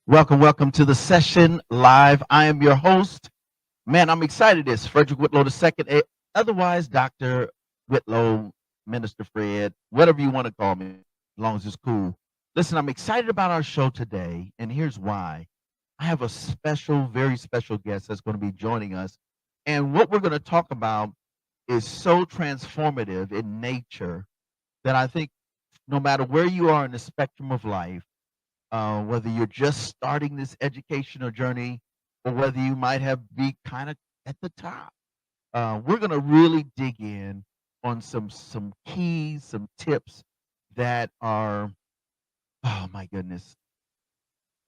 Welcome to the session live. I am your host. Man, I'm excited. It's Frederick Whitlow II, otherwise Dr. Whitlow, Minister Fred, whatever you want to call me, as long as it's cool. Listen, I'm excited about our show today, and here's why. I have a special, very special guest that's going to be joining us. And what we're going to talk about is so transformative in nature that I think no matter where you are in the spectrum of life, whether you're just starting this educational journey or whether you might have be kind of at the top. We're going to really dig in on some keys, some tips that are, oh my goodness,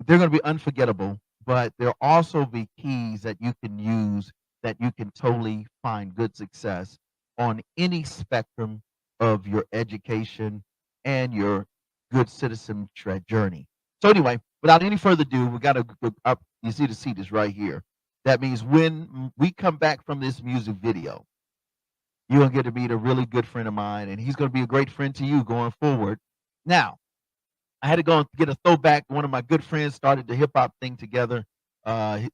they're going to be unforgettable, but there'll also be keys that you can use that you can totally find good success on any spectrum of your education and your good citizen journey. So anyway, without any further ado, we got to go up. You see the seat is right here. That means when we come back from this music video, you're gonna get to meet a really good friend of mine, and he's gonna be a great friend to you going forward. Now, I had to go and get a throwback. One of my good friends started the hip hop thing together.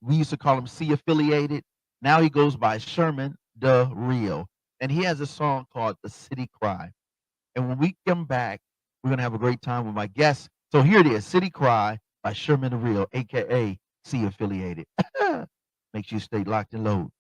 We used to call him C affiliated. Now he goes by Sherman the Real, and he has a song called "The City Cry." And when we come back, we're gonna have a great time with my guests. So here it is, "City Cry" by Sherman the Real, aka C affiliated. Make sure you stay locked and load.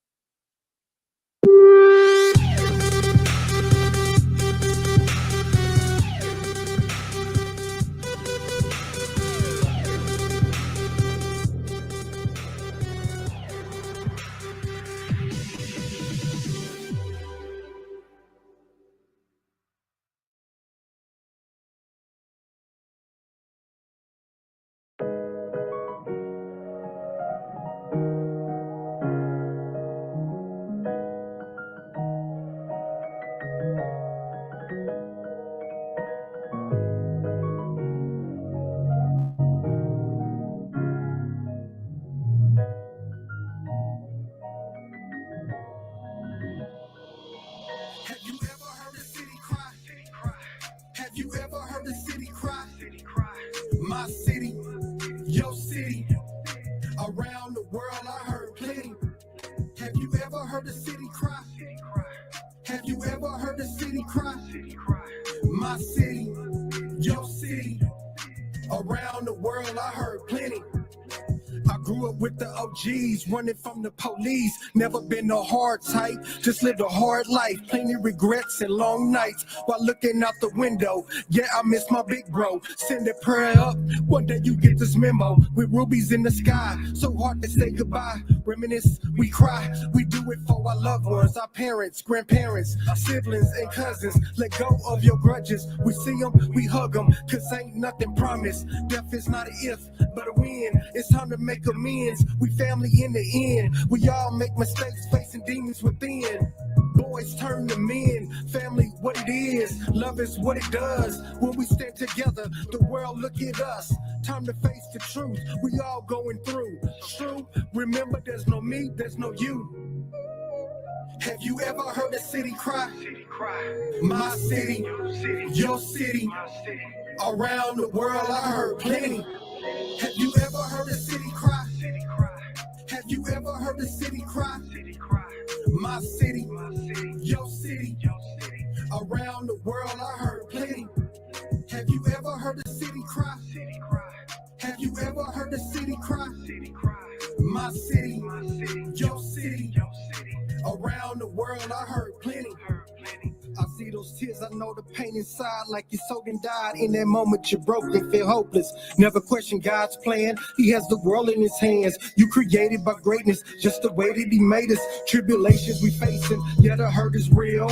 Have you ever heard a city cry? Have you ever heard a city cry? My city, your city. Around the world, I heard plenty. Have you ever heard a city cry? Have you ever heard a city cry? My city, your city. Around the world, I heard plenty. I grew up with the OGs, running from the police. Never been a hard type, just lived a hard life. Plenty regrets and long nights while looking out the window. Yeah, I miss my big bro. Send a prayer up, one day you get this memo. With rubies in the sky, so hard to say goodbye. Reminisce, we cry, we do it for our loved ones, our parents, grandparents, our siblings and cousins. Let go of your grudges. We see them, we hug them, cause ain't nothing promised. Death is not an if, but a when. It's time to make amends. We family in the end. We all make mistakes, facing demons within. Boys turn to men. Family, what it is. Love is what it does. When we stand together, the world look at us. Time to face the truth. We all going through. True. Remember, there's no me, there's no you. Have you ever heard a city cry? My city, your city. Around the world, I heard plenty. Have you ever heard a city cry? Have you ever heard a city cry? My city, your city. Around the world, I heard plenty. Have you ever heard a city cry? Have you ever heard a city cry? My city, your city. Around the world, I heard plenty. I see those tears, I know the pain inside, like your soul and died. In that moment you broke and feel hopeless. Never question God's plan, he has the world in his hands. You created by greatness, just the way that he made us. Tribulations we facing, yeah, the hurt is real.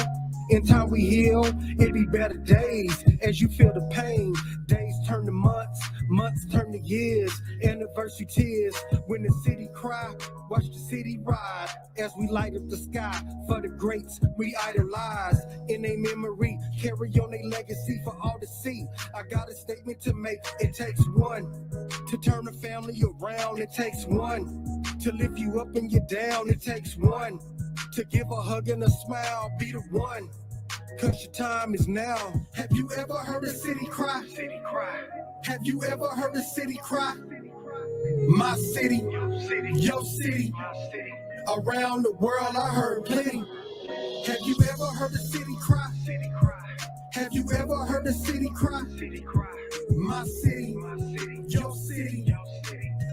In time we heal, it be better days. As you feel the pain, days turn to months, months turn to years. Anniversary tears, when the city cry, watch the city ride. As we light up the sky, for the greats we idolize. In their memory, carry on their legacy for all to see. I got a statement to make, it takes one to turn a family around. It takes one to lift you up and you're down. It takes one to give a hug and a smile. Be the one, cause your time is now. Have you ever heard a city cry? Have you ever heard a city cry? My city, your city. Around the world, I heard plenty. Have you ever heard the city cry? Have you ever heard the city cry? My city, your city.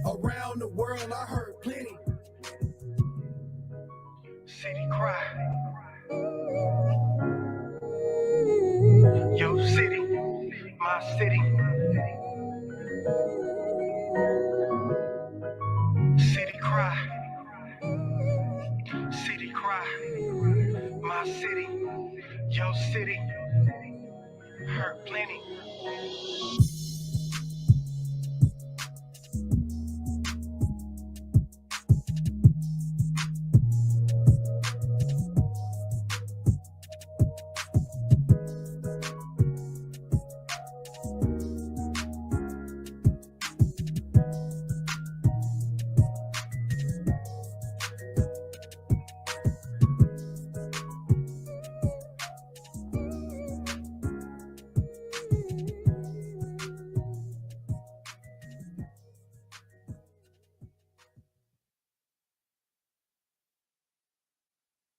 Around the world, I heard plenty. City cry. Your city, my city. City cry. City cry. My city, your city. Heard plenty.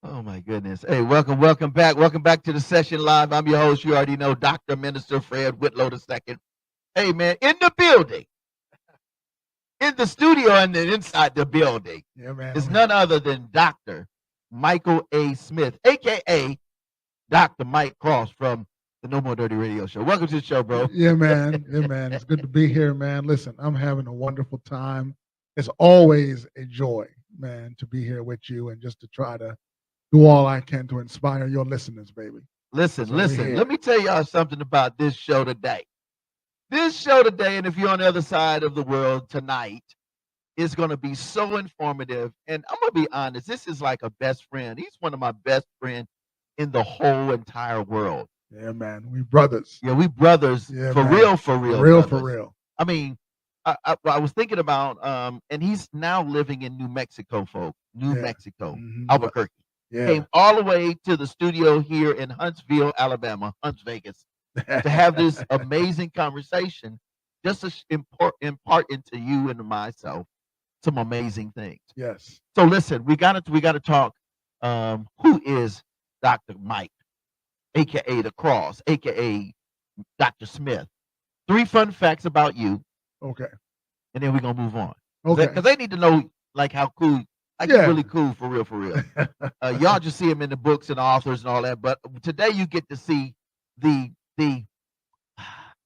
Oh my goodness. Hey, welcome back. Welcome back to the session live. I'm your host. You already know, Dr. Minister Fred Whitlow II. Hey man, in the building, in the studio, and then inside the building Yeah, man. is none other than Dr. Michael A. Smith, aka Dr. Mike Cross from the No More Dirty Radio Show. Welcome to the show, bro. Yeah, man. Yeah, man. It's good to be here, man. Listen, I'm having a wonderful time. It's always a joy, man, to be here with you and just to try to do all I can to inspire your listeners, baby. Listen, So we're listen. here. Let me tell y'all something about this show today. This show today, and if you're on the other side of the world tonight, is going to be so informative. And I'm going to be honest, this is like a best friend. He's one of my best friends in the whole entire world. Yeah, man. We brothers. Yeah, we brothers Yeah, for man. real, for real. For brothers. real. I mean, I was thinking about, and he's now living in New Mexico, folks. New Yeah. Mexico, Mhm. Albuquerque. Yeah. Came all the way to the studio here in Huntsville, Alabama, Hunts Vegas, to have this amazing conversation, just to impart into you and myself some amazing things. Yes. So listen, we got to talk. Who is Dr. Mike, aka the Cross, aka Dr. Smith? 3 fun facts about you, Okay. and then we're gonna move on. Okay. Because they need to know like how cool, like Yeah. you're really cool for real, for real. Y'all just see him in the books and authors and all that, but today you get to see the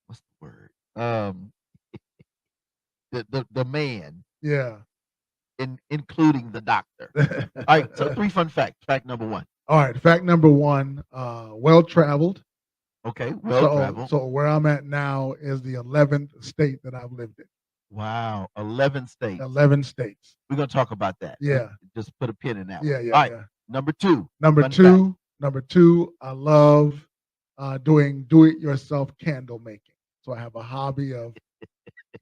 what's the word? The man, Yeah. including the doctor. All right, so 3 fun facts. Fact number 1. All right. Fact number 1, well traveled. Okay, well traveled. So where I'm at now is the 11th state that I've lived in. Wow, 11 states. 11 states. We're gonna talk about that. Yeah. Just put a pin in that one. Yeah, yeah, All right, yeah. number 2. Number fun two, number two, I love doing do-it-yourself candle making. So I have a hobby of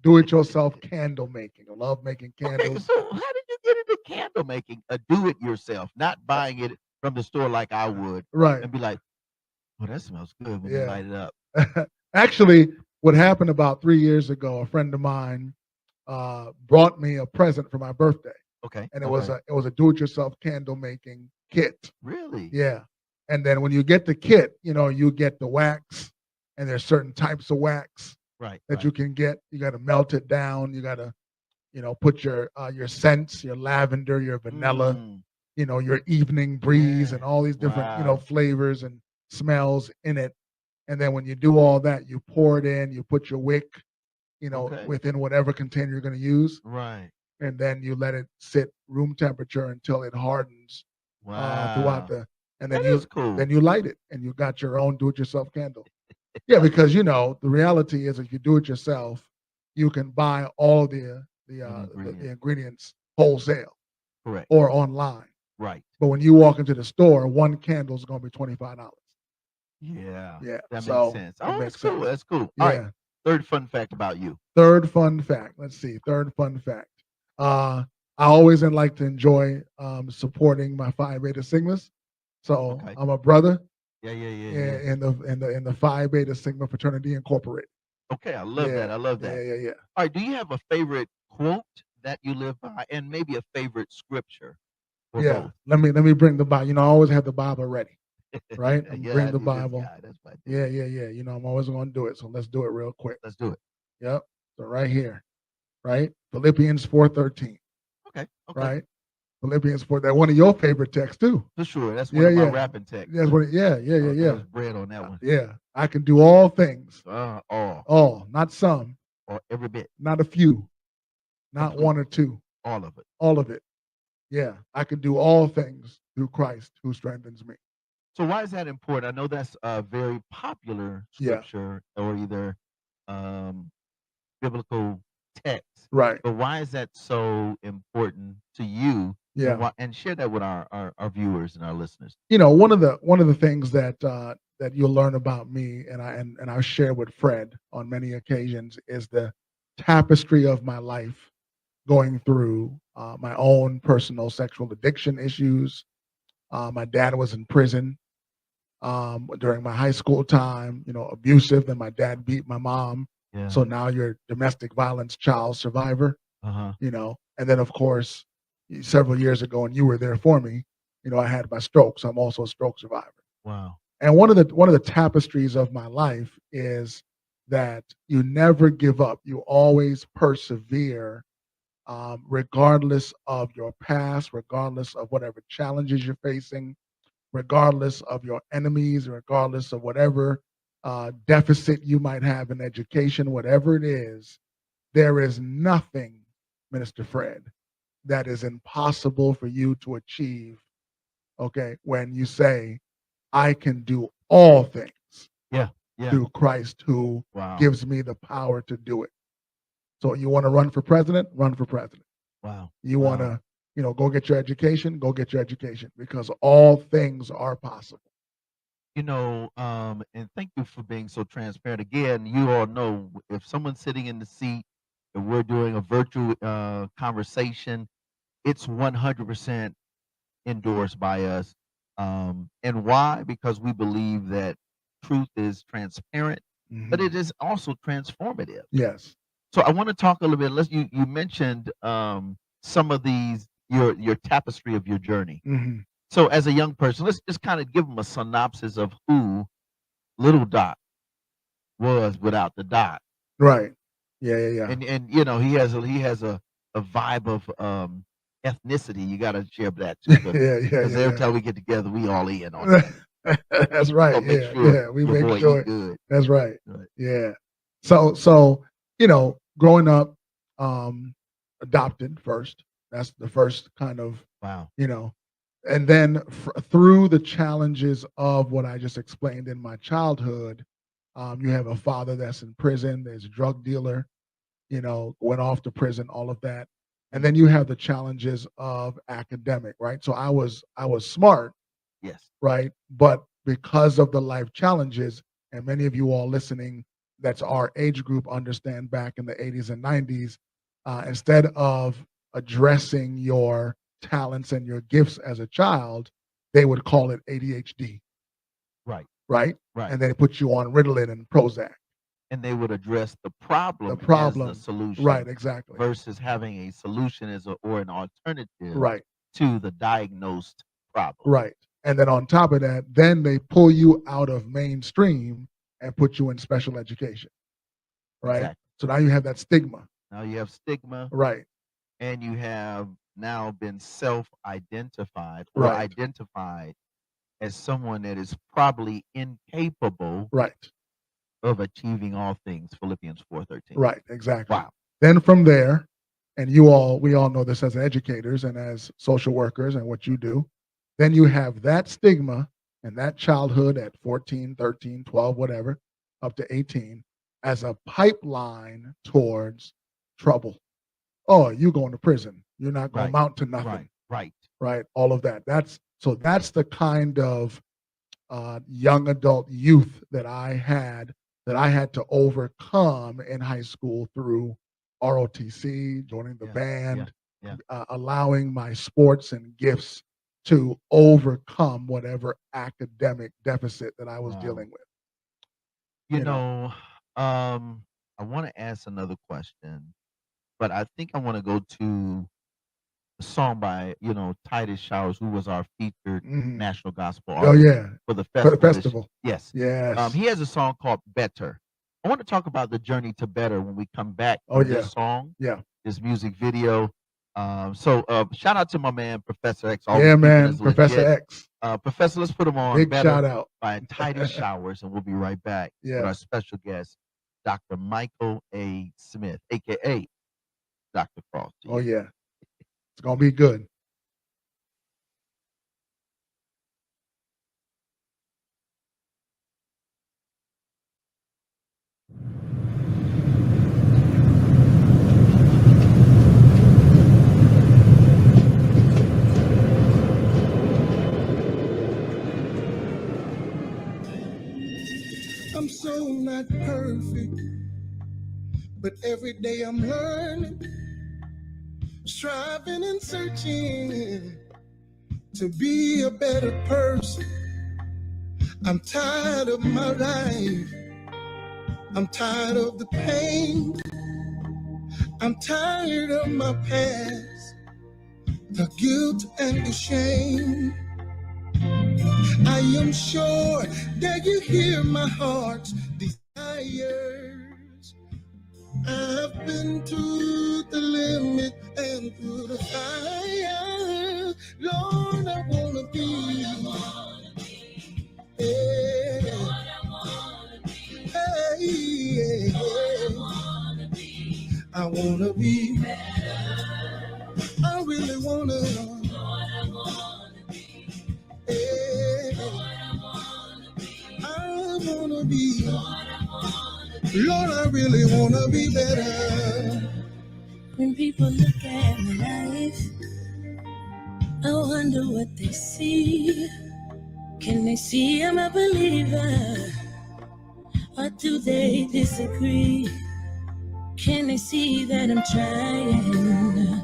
do-it-yourself candle making. I love making Okay, candles. so how did you get into candle making? Do it yourself, not buying it from the store like I would, Right. and be like, "Oh, that smells good" when you Yeah. light it up. Actually, what happened about 3 years ago, a friend of mine brought me a present for my birthday, Okay, and it was a do-it-yourself candle making kit. really. Yeah. And then when you get the kit, you get the wax, and there's certain types of wax Right. that right. you can get. You got to melt it down. You got to, put your scents, your lavender, your vanilla, Mm, your evening breeze, Yeah. and all these different, Wow. flavors and smells in it. And then when you do all that, you pour it in. You put your wick, Okay. within whatever container you're going to use, Right. and then you let it sit room temperature until it hardens throughout Wow. and then That is cool. you light it, and you got your own do-it-yourself candle. Yeah, because the reality is, if you do it yourself, you can buy all the Ingredient. ingredients wholesale Correct. or online. Right. But when you walk into the store, one candle is going to be $25. Yeah. Yeah, That so makes sense. it Oh, makes that's cool. sense. That's cool. All right. Yeah. 3rd fun fact about you. Third fun fact. Let's see. Third fun fact. I always like to enjoy supporting my Phi Beta Sigmas. So Okay. I'm a brother Yeah. in the Phi Beta Sigma Fraternity Incorporated. Okay, I love that. I love that. Yeah. All right. Do you have a favorite quote that you live by, and maybe a favorite scripture for Yeah. both. Let me bring the Bible. I always have the Bible ready, right? I'm Yeah, bring I the do this Bible. guy. That's what I do. Yeah. I'm always going to do it. So let's do it real quick. Let's do it. Yep. So right here, right? Philippians 4:13, Okay. Okay. right? Philippians 4. That one of your favorite texts too. For sure. That's one Yeah, of my yeah. rapping texts. That's what. There Yeah. was bread on that one. Yeah. I can do all things. All All, not some, or every bit, not a few, not complete, one or two, all of it. all of it. Yeah. I can do all things through Christ who strengthens me. So why is that important? I know that's a very popular Yeah. scripture or either um, biblical text, Right. but why is that so important to you? And Yeah. why? And share that with our viewers and our listeners. One of the things that you'll learn about me, and I share with Fred on many occasions, is the tapestry of my life going through my own personal sexual addiction issues. My dad was in prison during my high school time, abusive. Then my dad beat my mom. Yeah. So now you're a domestic violence child survivor, Uh huh. And then, of course, several years ago, and you were there for me, I had my stroke. So I'm also a stroke survivor. Wow. And one of the tapestries of my life is that you never give up. You always persevere, regardless of your past, regardless of whatever challenges you're facing, regardless of your enemies, regardless of whatever deficit you might have in education, whatever it is, there is nothing, Minister Fred, that is impossible for you to achieve. Okay, when you say, I can do all things Yeah. Yeah. through Christ who Wow. gives me the power to do it. So you want to run for president? Run for president. Wow. You want Wow. to, go get your education? Go get your education because all things are possible. And thank you for being so transparent. Again, you all know if someone's sitting in the seat and we're doing a virtual conversation, it's 100% endorsed by us. And why? Because we believe that truth is transparent, but Mhm. it is also transformative. Yes. So I want to talk a little bit. You mentioned some of these your tapestry of your journey. Hmm. So as a young person, let's just kind of give them a synopsis of who Little Doc was without the Doc. Right. Yeah. And he has a vibe of ethnicity. You got to share that too, because every Yeah. time we get together, we all in on that. That's right. So make Yeah, sure yeah. We your make boy eat sure. good. That's right. Right. Yeah. So growing up, adopted first. That's the first kind of Wow. you know, and then through the challenges of what I just explained in my childhood, you have a father that's in prison. There's a drug dealer. Went off to prison. All of that, and then you have the challenges of academic. Right. So I was smart, Yes. right? But because of the life challenges, and many of you all listening, that's our age group, understand back in the 80s and 90s, instead of addressing your talents and your gifts as a child, they would call it ADHD, Right. right? Right. And they put you on Ritalin and Prozac. And they would address the The problem as the problem, right? solution Exactly, versus having a solution or an alternative right, to the diagnosed problem. right. And then on top of that, then they pull you out of mainstream and put you in special education, right? Exactly. So now you have that stigma. Now you have stigma, Right, and you have now been self-identified or right, identified as someone that is probably incapable right, of achieving all things. Philippians 4:13. right, exactly. Wow. Then from there, and we all know this as educators and as social workers and what you do, then you have that stigma and that childhood at 14, 13, 12, whatever, up to 18, as a pipeline towards trouble. Oh, you going to prison. You're not going to Right. amount to nothing, Right. Right. right? All of that. That's the kind of young adult youth that I had to overcome in high school through ROTC, joining the Yeah. Yeah. band, Yeah. allowing my sports and gifts to overcome whatever academic deficit that I was Wow. dealing with. You You know, know, I want to ask another question, but I think I want to go to a song by Titus Showers, who was our featured Mhm. national gospel Oh artist yeah, for the for the festival. festival. Yes, Yes. he has a song called "Better." I want to talk about the journey to better when we come back Oh from yeah, this song, yeah, this music video. So shout out to my man Professor X, always yeah, keeping man. us Professor legit. X. Professor, let's put him on. Big "Better" shout out. by Titus Showers, and we'll be right back with our Yes. special guest, Dr. Michael A. Smith, aka Dr. Frost. Oh Yeah. yeah, it's gonna be good. I'm so not perfect, but every day I'm learning, striving and searching to be a better person. I'm tired of my life. I'm tired of the pain. I'm tired of my past, the guilt and the shame. I am sure that you hear my heart's desires. I've been to the limit and through the fire. Lord, I wanna be. Yeah. Hey, yeah. I wanna be. I really wanna. Yeah. I wanna be. Lord, I really wanna be better. When people look at my life, I wonder what they see. Can they see I'm a believer? Or do they disagree? Can they see that I'm trying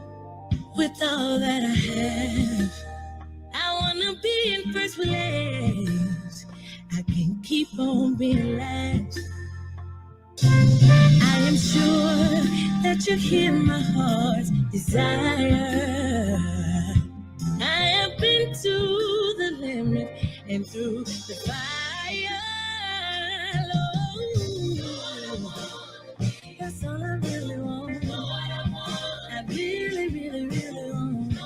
with all that I have? I wanna be in first place. I can't keep on being last. I am sure that you hear my heart's desire. I have been to the limit and through the fire. Lord, that's all I really want. I really, really, really want.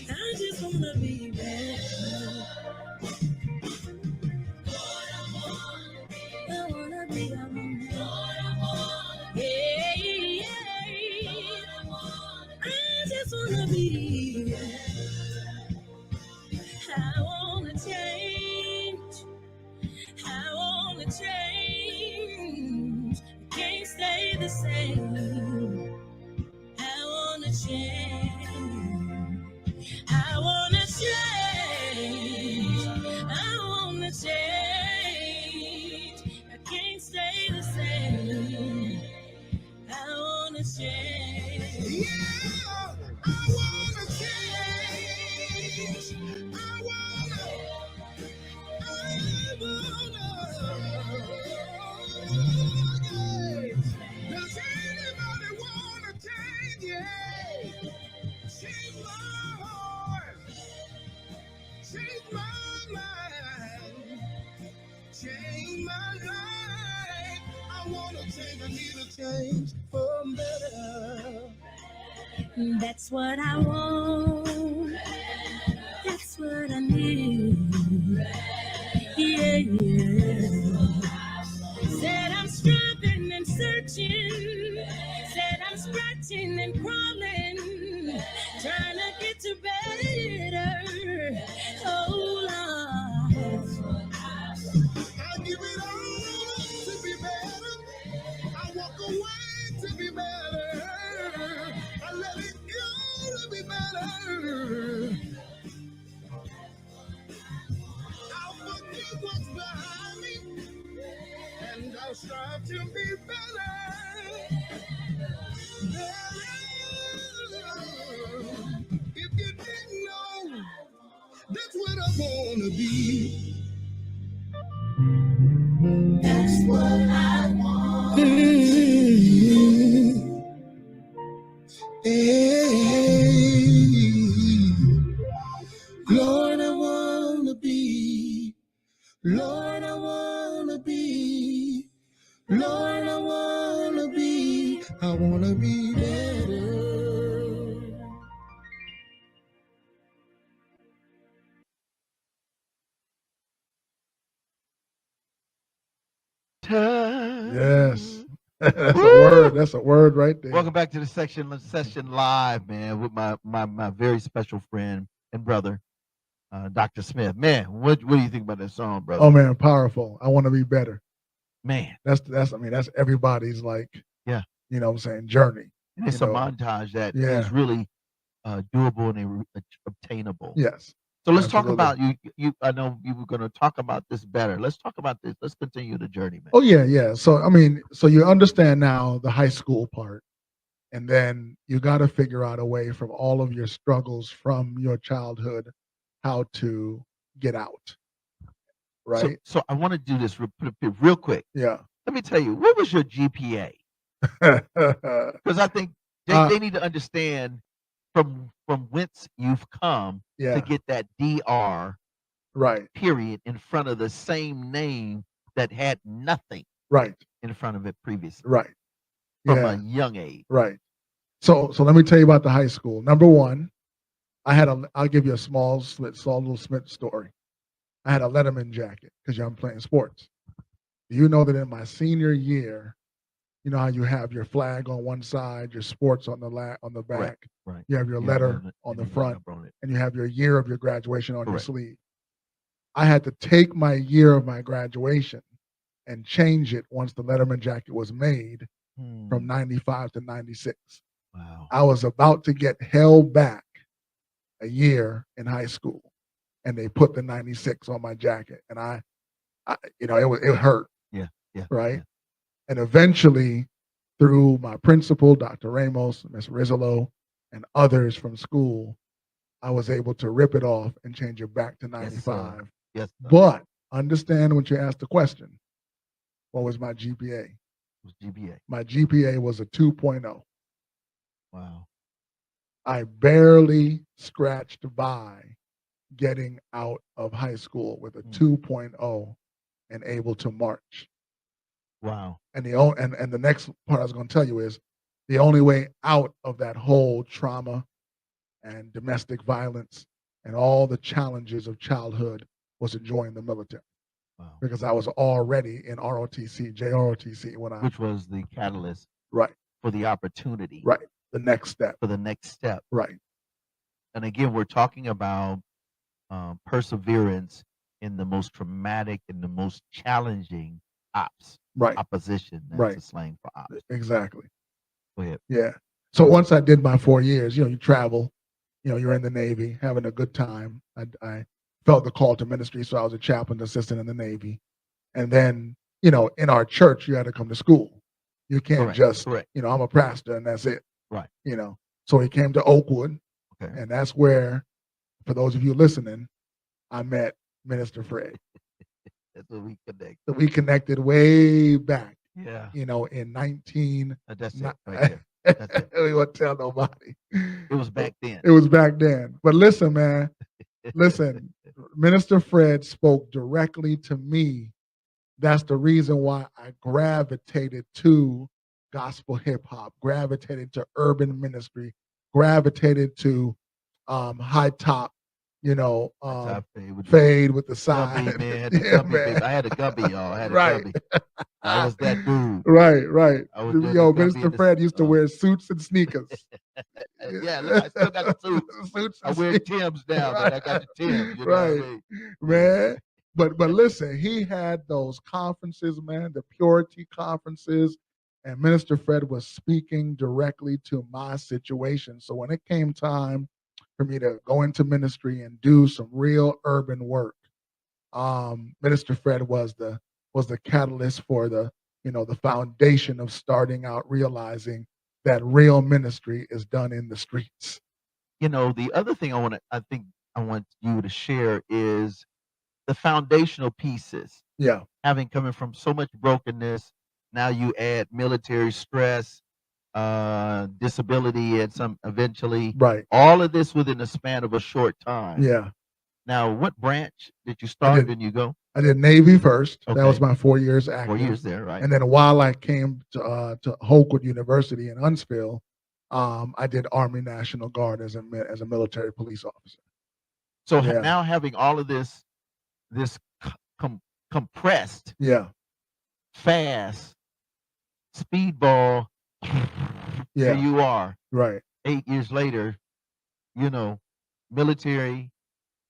I just wanna be better. I wanna be, I wanna. Yeah, yeah. I just wanna be. I wanna change. I wanna change. Can't stay the same. I wanna change. I wanna change. I wanna change. I can't stay the same. I wanna change. Yeah, I wanna change. I wanna. Does anybody wanna change? Yeah. Change my heart, change my mind, change my life. I wanna change, I need a change for better. That's what I want. That's what I need. Yeah, yeah. Said I'm striving and searching. Said I'm scratching and crawling, trying to get to better. Oh Lord, I give it all to be better. I walk away to be better. I let it go to be better. I'll forget what's behind me, and I'll strive to be better. If you didn't know, that's what I wanna be. That's what I want. Hey, Lord, I wanna be. Lord, I wanna be. Lord, I wanna be. I wanna be better. Yes. That's a Woo! word. That's a word right there. Welcome back to the session live, man, with my very special friend and brother, Dr. Smith. Man, what do you think about that song, brother? Oh man, powerful. I want to be better. Man, That's I mean, that's everybody's like, yeah. you know what I'm saying, journey. And it's You a know. montage that Yeah. is really doable and obtainable. Yes. So let's talk Absolutely. about you. I know you were going to talk about this better. Let's talk about this. Let's continue the journey, man. Oh yeah, yeah. So I mean, so you understand now the high school part, and then you got to figure out a way from all of your struggles from your childhood, how to get out, So right? so I want to do this real quick. Yeah. Let me tell you, what was your GPA? Because I think they need to understand from whence you've come to yeah. get that DR Right. period in front of the same name that had nothing Right. in front of it previously Right. from a Yeah. young age. Right. So let me tell you about the high school. Number one, I'll give you a small little Smith story. I had a Letterman jacket because I'm playing sports. Do you know that in my senior year, you know how you have your flag on one side, your sports on the back, Right. you have your Yeah, letter and on the your front, number on it. and you have your year of your graduation on your Correct. sleeve. I had to take my year of my graduation and change it once the Letterman jacket was made from 95 to 96. Wow. I was about to get held back a year in high school, and they put the 96 on my jacket, and I you know, it hurt, Yeah. Yeah. right? Yeah. And eventually, through my principal, Dr. Ramos, Miss Rizzolo, and others from school, I was able to rip it off and change it back to Yes, sir. 95. Yes, sir. But understand when you ask the question, what was my GPA? It was GPA. My GPA was a 2.0. Wow. I barely scratched by getting out of high school with a 2.0 and able to march. Wow. And the next part I was going to tell you is the only way out of that whole trauma and domestic violence and all the challenges of childhood was to join the military. Wow. Because I was already in ROTC, JROTC when I Which was the catalyst right, for the opportunity. right, the next step, For the next step. right, And again, we're talking about perseverance in the most traumatic and the most challenging ops. right, Opposition. That's right, a slang for ops. exactly, Go ahead. yeah. So once I did my 4 years, you know, you travel, you know, you're in the Navy, having a good time. I felt the call to ministry, so I was a chaplain assistant in the Navy. And then, you know, in our church, you had to come to school. You can't just, Correct. you know, I'm a pastor and that's it. Right. You know, so he came to Oakwood, Okay. and that's where, for those of you listening, I met Minister Fred. That's what we connect. So we connected way back, Yeah. you know, in 19. That's it right there. That's it. We won't tell nobody. It was back then. It was back then. But listen, man, listen, Minister Fred spoke directly to me. That's the reason why I gravitated to gospel hip hop, gravitated to urban ministry, gravitated to high top, you know, fade with the Gubby, side. man. Had the Yeah, gubby, man. baby. I had a gubby, y'all. I had a Right. gubby. I was that dude. Right, right. I was doing the Yo, gubby Minister in the Fred used to wear suits and sneakers. Yeah, look, I still got the suits. Suits I and wear sneakers. Timbs now, but I got the Timbs. You know what I Right, mean? man. But listen, he had those conferences, man, the purity conferences, and Minister Fred was speaking directly to my situation. So when it came time for me to go into ministry and do some real urban work, Minister Fred was the catalyst for the, you know, the foundation of starting out realizing that real ministry is done in the streets. You know, the other thing I think I want you to share is the foundational pieces. Yeah. Having coming from so much brokenness, now you add military stress, disability and some eventually. Right. All of this within the span of a short time. Yeah. Now, what branch did you I start did and you go? I did Navy first. That was Okay. my 4 years 4 active. years there, right? And then while I came to Hokewood University in Huntsville, I did Army National Guard as a military police officer. So Yeah. now having all of this compressed, Yeah. fast, speedball, there Yeah. you are, Right. 8 years later, you know, military,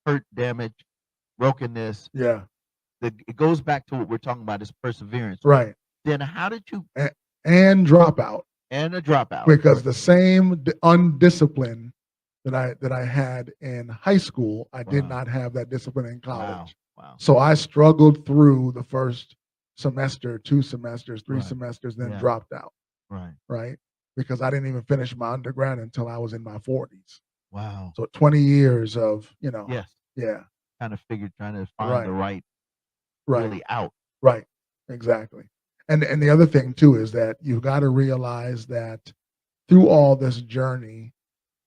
hurt, damage, brokenness. Yeah. It goes back to what we're talking about is perseverance. Right. Then how did you And dropout. and a dropout? Because the same undiscipline that I had in high school, I did Wow. not have that discipline in Wow. college. Wow. So I struggled through the first semester, 2 semesters, 3 Right. semesters, then Yeah. dropped out, Right. right? Because I didn't even finish my undergrad until I was in my 40s. Wow. So 20 years of, Yes. yeah, Kind of figured trying to find the right right, really out. right, exactly. And the other thing too is that you've got to realize that through all this journey,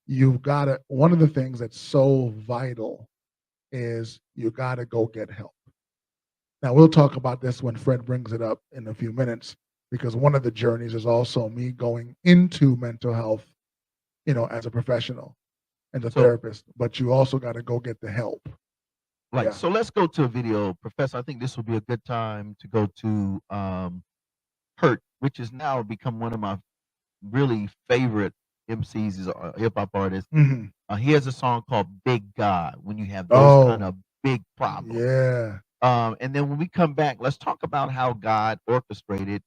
you've got to, one of the things that's so vital is you got to go get help. Now, we'll talk about this when Fred brings it up in a few minutes, because one of the journeys is also me going into mental health, as a professional and a So- therapist, but you also got to go get the help. Like, Yeah. so let's go to a video. Professor, I think this would be a good time to go to Hurt, which has now become one of my really favorite MCs, is a hip hop artist. hmm He has a song called Big God, when you have those kind Oh, of big problems. yeah. And then when we come back, let's talk about how God orchestrated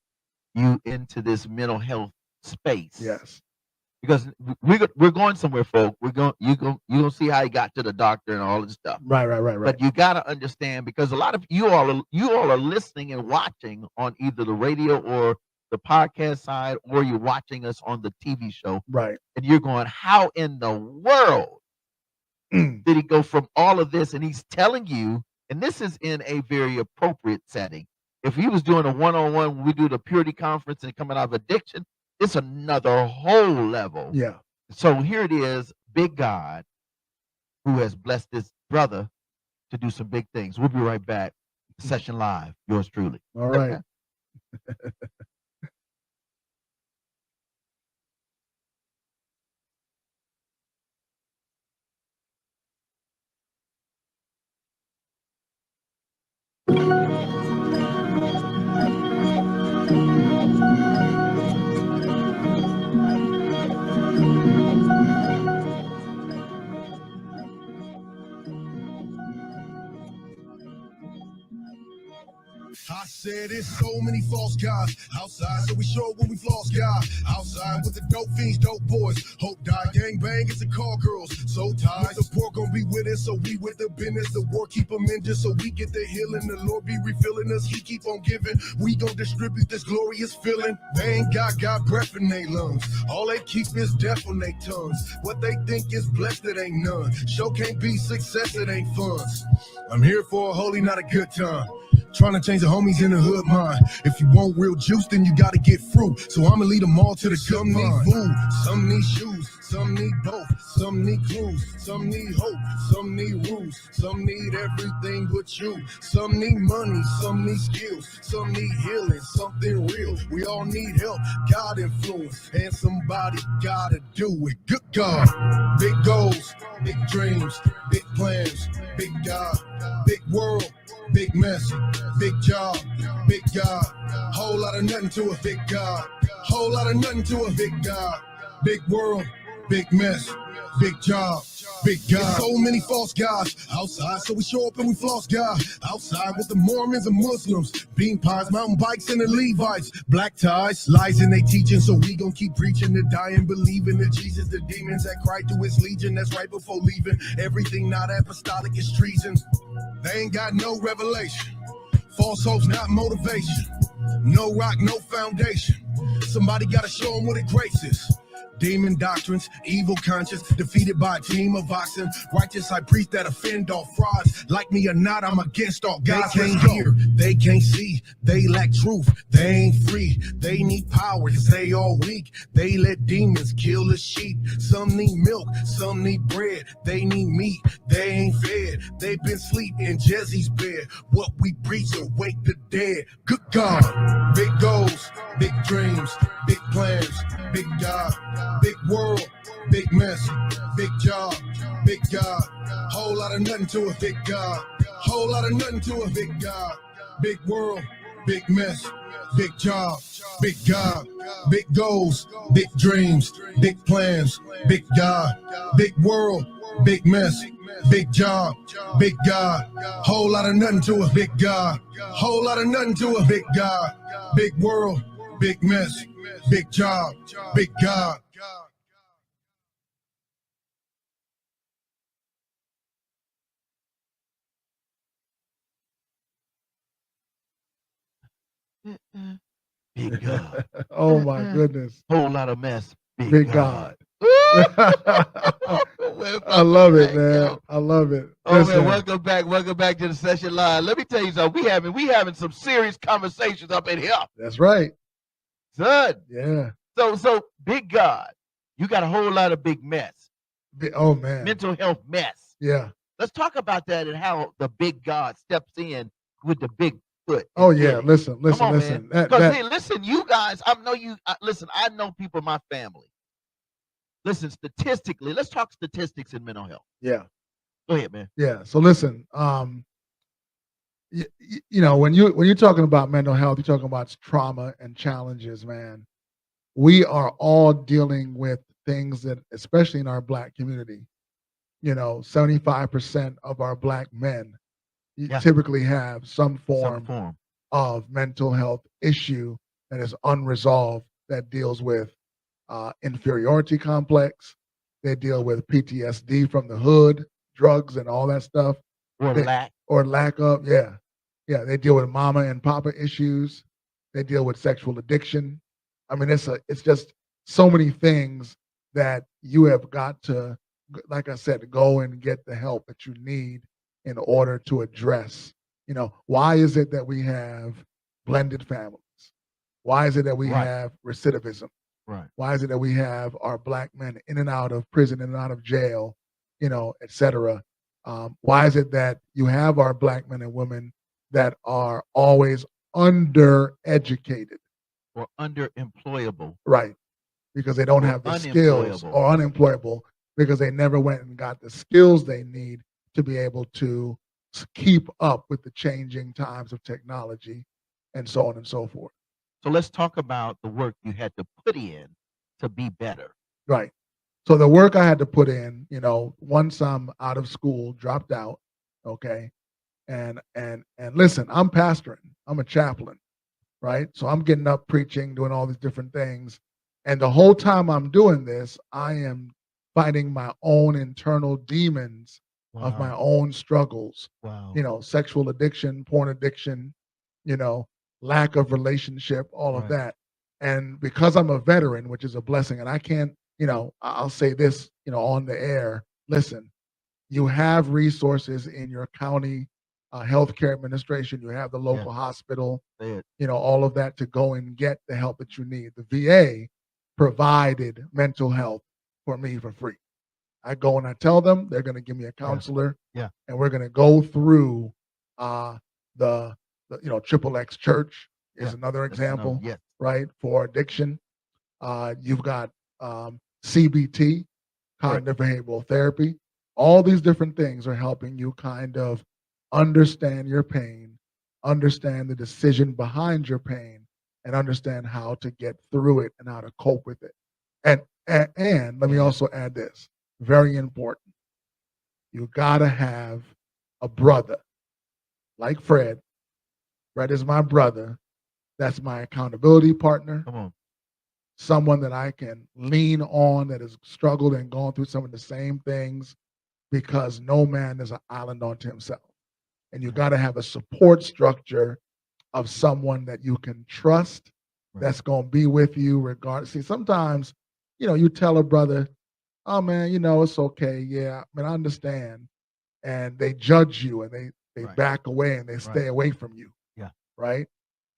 you into this mental health space. Yes. Because we're going somewhere, folk. You gonna see how he got to the doctor and all this stuff. Right. But you got to understand, because a lot of you all are listening and watching on either the radio or the podcast side, or you're watching us on the TV show, Right. and you're going, how in the world Mm. did he go from all of this? And he's telling you, and this is in a very appropriate setting. If he was doing a one-on-one, when we do the purity conference and coming out of addiction, it's another whole level. Yeah. So here it is, Big God, who has blessed this brother to do some big things. We'll be right back. Session live. Yours truly. All right. I said there's so many false gods outside, so we show up when we floss God. Outside with the dope fiends, dope boys. Hope die, gang bang, it's the call girls. So tired, the poor gon' be with us, so we with the business. The war keep them in just so we get the healing. The Lord be refilling us, he keep on giving. We gon' distribute this glorious feeling. They ain't got breath in their lungs. All they keep is death on their tongues. What they think is blessed, it ain't none. Show can't be success, it ain't fun. I'm here for a holy, not a good time. Trying to change the homies in the hood mind. If you want real juice, then you gotta get fruit. So I'ma lead them all to the good. Some need food, some need shoes, some need both, some need clues, some need hope, some need rules, some need everything but you. Some need money, some need skills, some need healing, something real. We all need help, God influence, and somebody gotta do it. Good God, big goals, big dreams, big plans, big God, big world, big mess, big job, big God, whole lot of nothing to a big God, whole lot of nothing to a big God, big world, big mess, big job, big God. There's so many false gods outside, so we show up and we floss God. Outside with the Mormons and Muslims, bean pies, mountain bikes, and the Levites, black ties, lies in they teaching, so we gon' keep preaching to die and believing that Jesus, the demons that cried to his legion, that's right before leaving. Everything not apostolic is treason. They ain't got no revelation. False hopes, not motivation. No rock, no foundation. Somebody gotta show them what a grace is. Demon doctrines, evil conscience, defeated by a team of oxen. Righteous high priest that offend all frauds. Like me or not, I'm against all gods. They can't hear, they can't see, they lack truth, they ain't free. They need power, cause they all weak. They let demons kill the sheep. Some need milk, some need bread. They need meat, they ain't fed. They've been sleep in Jesse's bed. What we preach will wake the dead. Good God, big goals, big dreams, big plans, big God, big world, big mess, big job, big God. Whole lot of nothing to a big God. Whole lot of nothing to a big God. Big world, big mess, big job, big God, big goals, big dreams, big plans, big God, big world, big mess, big job, big God. Whole lot of nothing to a big God. Whole lot of nothing to a big God. Big world, big mess, big job, big God. Big God. Oh my goodness. Whole lot of mess. Big God. I I love it, man. I love it. Oh man, Listen, welcome back to the session live. Let me tell you something. We having some serious conversations up in here, that's right. son. Yeah. So big God, you got a whole lot of big mess, Oh man. mental health mess. Yeah. Let's talk about that and how the big God steps in with the big foot. Oh yeah. Listen. Come on, Listen. man. Because hey, listen, you guys, I know you. Listen, I know people in my family. Listen, statistically, let's talk statistics in mental health. Yeah. Go ahead, man. Yeah. So listen, you know, when you're talking about mental health, you're talking about trauma and challenges, man. We are all dealing with things that, especially in our Black community, you know, 75% of our Black men typically have some form of mental health issue that is unresolved, that deals with inferiority complex. They deal with PTSD from the hood, drugs, and all that stuff. Or lack of, yeah. They deal with mama and papa issues. They deal with sexual addiction. I mean, it's just so many things that you have got to, like I said, go and get the help that you need in order to address. You know, why is it that we have blended families? Why is it that we have recidivism? Right. Why is it that we have our Black men in and out of prison, in and out of jail, you know, et cetera? Why is it that you have our Black men and women that are always undereducated or underemployable? Right, because they don't have the skills, or unemployable because they never went and got the skills they need to be able to keep up with the changing times of technology, and so on and so forth. So let's talk about the work you had to put in to be better. Right. So the work I had to put in, you know, once I'm out of school, dropped out, okay, and listen, I'm pastoring, I'm a chaplain, right? So I'm getting up, preaching, doing all these different things, and the whole time I'm doing this, I am fighting my own internal demons of my own struggles. You know, sexual addiction, porn addiction, you know, lack of relationship, all of that. And because I'm a veteran, which is a blessing, and I can't, you know, I'll say this, you know, on the air, listen, you have resources in your county healthcare administration, you have the local hospital, you know, all of that to go and get the help that you need. The VA provided mental health for me for free. I go and I tell them, they're going to give me a counselor, and we're going to go through the you know, Triple X Church is another example, right, for addiction. You've got CBT, cognitive behavioral therapy. All these different things are helping you kind of understand your pain, understand the decision behind your pain, and understand how to get through it and how to cope with it. And let me also add this, very important. You gotta have a brother like Fred. Fred is my brother. That's my accountability partner. Come on. Someone that I can lean on, that has struggled and gone through some of the same things, because no man is an island unto himself. And you got to have a support structure of someone that you can trust, that's going to be with you regardless. See, sometimes, you tell a brother, oh man, it's okay. Yeah, I mean, I understand. And they judge you and they Right. back away and they Right. stay away from you. Yeah. Right.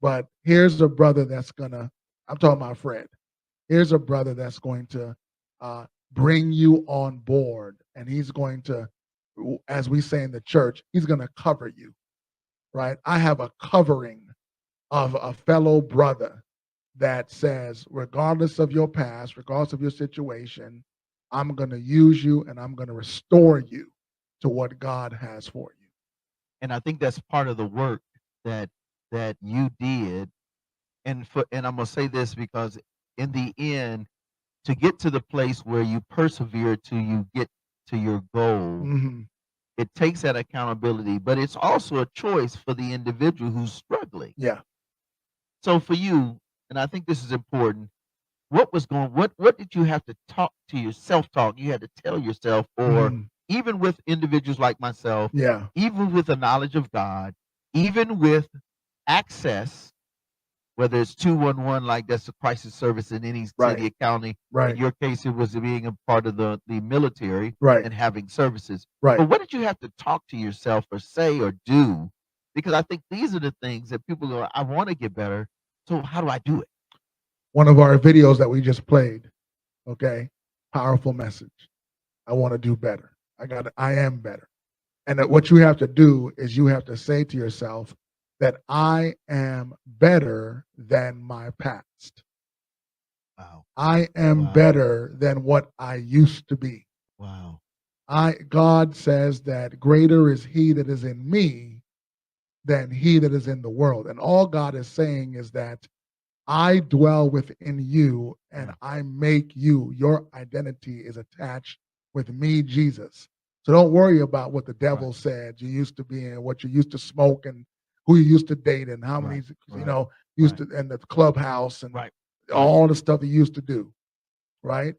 But here's a brother that's gonna, I'm talking about Fred. Here's a brother that's going to bring you on board, and he's going to, as we say in the church, he's going to cover you. Right. I have a covering of a fellow brother that says, regardless of your past, regardless of your situation, I'm going to use you and I'm going to restore you to what God has for you. And I think that's part of the work that you did. And I'm gonna say this because in the end, to get to the place where you persevere till you get to your goal, Hmm. it takes that accountability, but it's also a choice for the individual who's struggling. Yeah. So for you, and I think this is important, what did you have to talk to your self-talk? You had to tell yourself, or Mhm. even with individuals like myself, Yeah. even with the knowledge of God, even with access, whether it's 211, like that's a crisis service in any Right. city or county. In Right. your case, it was being a part of the military Right. and having services. Right. But what did you have to talk to yourself or say or do? Because I think these are the things that people go, I want to get better. So how do I do it? One of our videos that we just played, okay, powerful message. I want to do better. I am better. And that what you have to do is you have to say to yourself that I am better than my past. Wow. I am Wow. better than what I used to be. Wow. God says that greater is he that is in me than he that is in the world. And all God is saying is that I dwell within you and Yeah. I make you, your identity is attached with me, Jesus. So don't worry about what the devil Right. said you used to be and what you used to smoke and who you used to date and how many, Right. used Right. to, and the clubhouse and Right. all the stuff you used to do, right?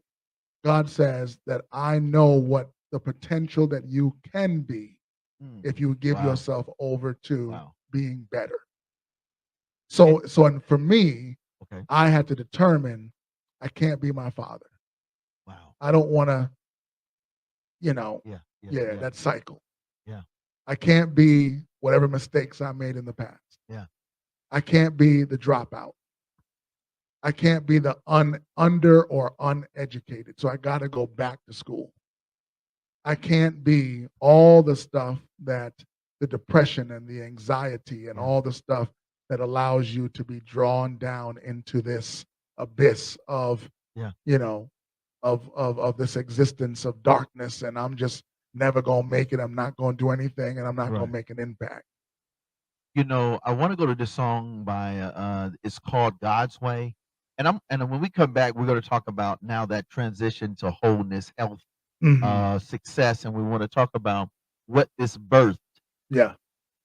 God says that I know what the potential that you can be Mm. if you give Wow. yourself over to Wow. being better. And And for me, okay. I had to determine I can't be my father. Wow. I don't want to, you know, Yeah. Yeah. yeah, Yeah. that cycle. Yeah. I can't be whatever mistakes I made in the past. Yeah. I can't be the dropout. I can't be the under or uneducated. So I got to go back to school. I can't be all the stuff that the depression and the anxiety and Yeah. all the stuff that allows you to be drawn down into this abyss of, Yeah. you know, of this existence of darkness, and I'm just never gonna make it. I'm not gonna do anything, and I'm not gonna Right. make an impact. You know, I want to go to this song by it's called God's Way. And when we come back, we're going to talk about now that transition to wholeness, health, Hmm. success, and we want to talk about what this birthed, Yeah,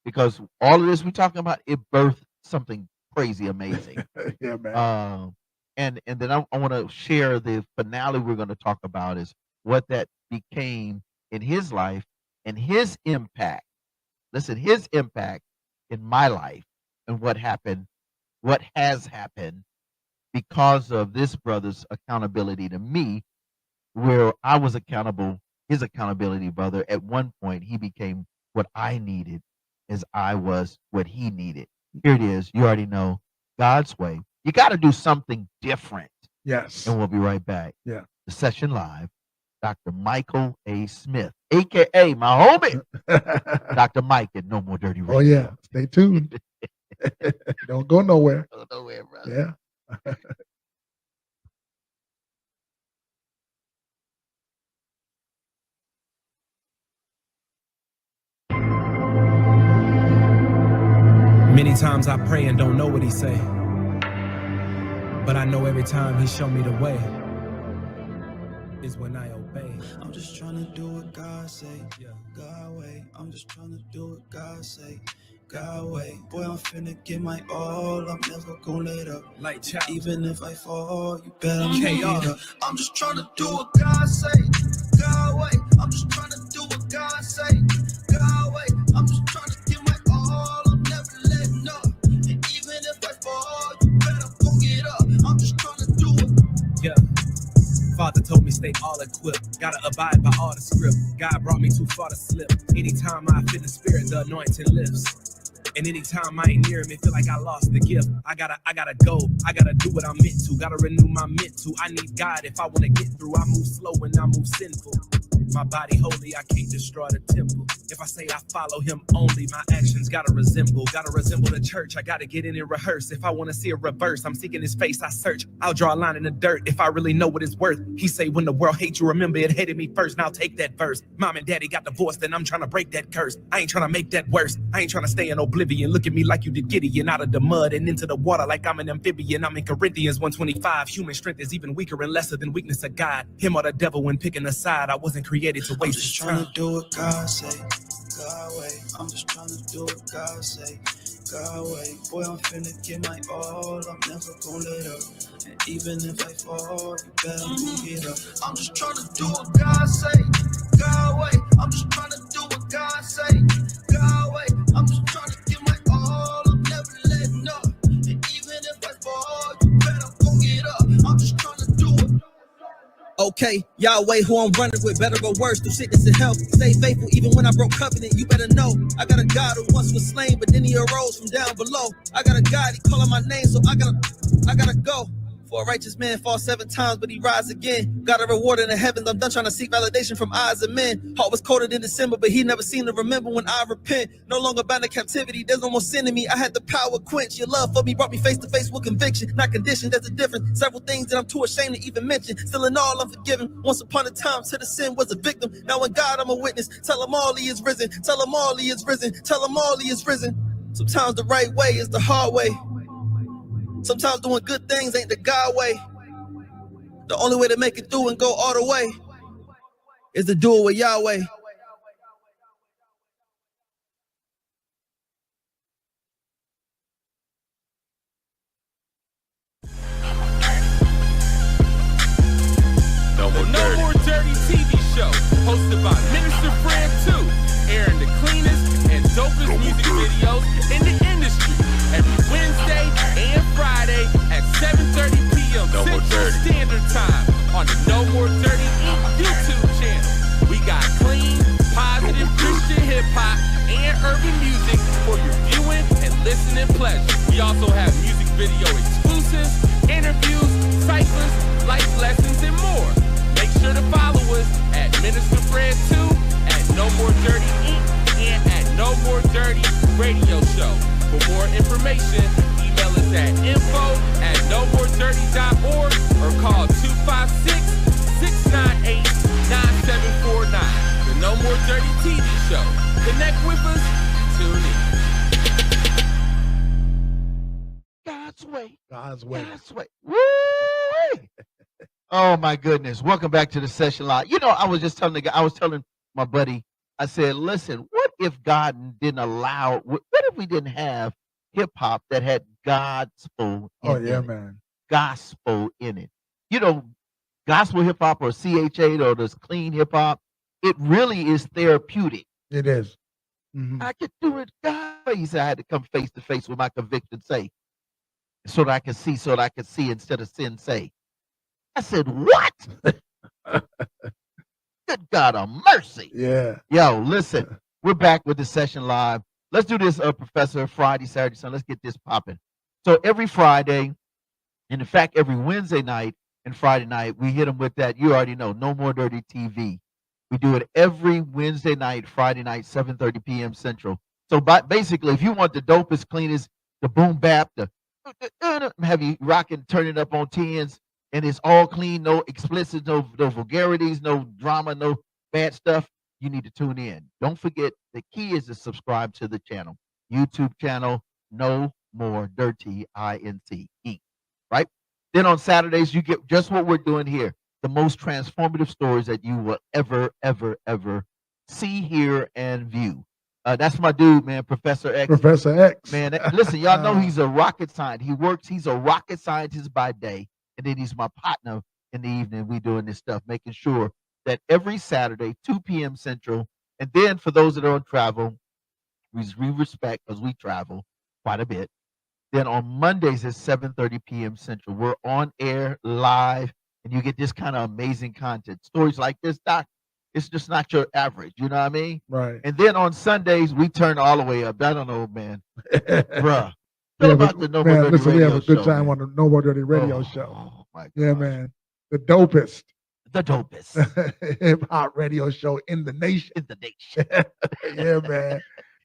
because all of this we're talking about, it birthed something crazy amazing. yeah, man. And then I want to share the finale we're going to talk about is what that became in his life and his impact. Listen, his impact in my life and what has happened because of this brother's accountability to me, where I was accountable, his accountability brother. At one point, he became what I needed as I was what he needed. Here it is. You already know God's way. You got to do something different. Yes. And we'll be right back. Yeah. The session live. Dr. Michael A. Smith, aka my homie, Dr. Mike at No More Dirty Radio. Oh yeah. Stay tuned. Don't go nowhere. Go nowhere, brother. Yeah. Many times I pray and don't know what he say, but I know every time he show me the way is when I obey. I'm just trying to do what God say, God way. I'm just trying to do what God say, God way. Boy, I'm finna get my all. I'm never gonna let up. Like child. Even if I fall, you better get up. I'm just trying to do what God say, God way. I'm just trying to do what God say, God way. I'm just trying to get my all. I'm never letting up. And even if I fall, you better go get up. I'm just trying to do it. Yeah. stay all equipped. Gotta abide by all the script. God brought me too far to slip. Anytime I feel the spirit, the anointing lifts. And anytime I ain't near him, it feel like I lost the gift. I gotta go. I gotta do what I'm meant to. Gotta renew my mental. I need God if I wanna get through. I move slow and I move sinful. My body holy, I can't destroy the temple. If I say I follow him only, my actions gotta resemble the church. I gotta get in and rehearse. If I wanna see a reverse, I'm seeking his face, I search. I'll draw a line in the dirt if I really know what it's worth. He say when the world hates you, remember it hated me first. Now take that verse. Mom and daddy got divorced and I'm trying to break that curse. I ain't trying to make that worse. I ain't trying to stay in oblivion. Look at me like you did Gideon, out of the mud and into the water like I'm an amphibian. I'm in Corinthians 1:25. Human strength is even weaker and lesser than weakness of God. Him or the devil when picking a side. I wasn't created to waste his time. I'm just trying to do what God say, God way. I'm just trying to do what God say, God way. Boy, I'm finna give my all, I'm never gonna let up. And even if I fall, you better move it up. I'm just trying to do what God say, God way. I'm just trying to do what God say, God way. I'm just trying to give my all, I'm never letting up. And even if I fall, you better go get up. I'm just trying to do it. Okay, Yahweh, who I'm running with, better go worse through sickness and health. Stay faithful even when I broke covenant, you better know. I got a God who once was slain, but then he arose from down below. I got a God, he calling my name, so I gotta go. For a righteous man falls 7 times, but he rise again. Got a reward in the heavens, I'm done trying to seek validation from eyes of men. Heart was colder than December, but he never seemed to remember when I repent. No longer bound to captivity, there's no more sin in me. I had the power quench. Your love for me brought me face to face with conviction, not condition, there's a difference. Several things that I'm too ashamed to even mention. Still in all, I'm forgiven. Once upon a time, to the sin was a victim. Now in God, I'm a witness. Tell him all he is risen. Tell him all he is risen. Tell him all he is risen. Sometimes the right way is the hard way. Sometimes doing good things ain't the God way. The only way to make it through and go all the way is to do it with Yahweh. The No More Dirty TV show, hosted by Minister Fred 2, airing the cleanest and dopest music videos in the industry every Wednesday and Friday at 7:30 p.m. Central Standard Time on the No More Dirty Inc. YouTube channel. We got clean, positive Christian hip-hop and urban music for your viewing and listening pleasure. We also have music video exclusives, interviews, ciphers, life lessons, and more. Make sure to follow us at Minister Fred 2, at No More Dirty Inc., and at No More Dirty Radio Show. For more information, email us at info@nomoredirty.org or call 256-698-9749. The No More Dirty TV show. Connect with us, tune in. God's way. God's way. God's way. Woo! Oh my goodness. Welcome back to the session live. You know, I was telling my buddy, I said, listen, what if God didn't allow, what if we didn't have hip hop that had gospel in it? Man. Gospel in it. You know, gospel hip hop or CH8 or this clean hip hop, it really is therapeutic. It is. Mm-hmm. I could do it God. He said I had to come face to face with my conviction, say, so that I could see instead of sin, say. I said, what? Good God of mercy. Yeah. Yo, listen, we're back with the session live. Let's do this, Professor, Friday, Saturday, Sunday. Let's get this popping. So every Friday, and in fact, every Wednesday night and Friday night, we hit them with that. You already know, No More Dirty TV. We do it every Wednesday night, Friday night, 7:30 p.m. Central. So basically, if you want the dopest, cleanest, the boom bap, the heavy rocking, turn it up on 10s, and it's all clean, no explicit, no vulgarities, no drama, no bad stuff, you need to tune in. Don't forget, the key is to subscribe to the channel, YouTube channel, No More Dirty, INCE, right? Then on Saturdays, you get just what we're doing here, the most transformative stories that you will ever see, hear, and view. That's my dude, man, Professor X. Professor X. Man, listen, y'all know he's a rocket scientist. He's a rocket scientist by day, and then he's my partner in the evening. We doing this stuff, making sure that every Saturday, 2 p.m. Central, and then for those that are on travel, we respect because we travel quite a bit. Then on Mondays at 7:30 p.m. Central, we're on air live and you get this kind of amazing content. Stories like this, Doc, it's just not your average. You know what I mean? Right. And then on Sundays, we turn all the way up. I don't know, man. Bruh. Tell Yeah, about but the No More man, Dirty listen, we have Radio a good Show, time man. on the No More Dirty Radio Show. Oh, my Yeah, gosh. man. The dopest The dopest hip hop radio show in the nation. in the nation. Yeah, man.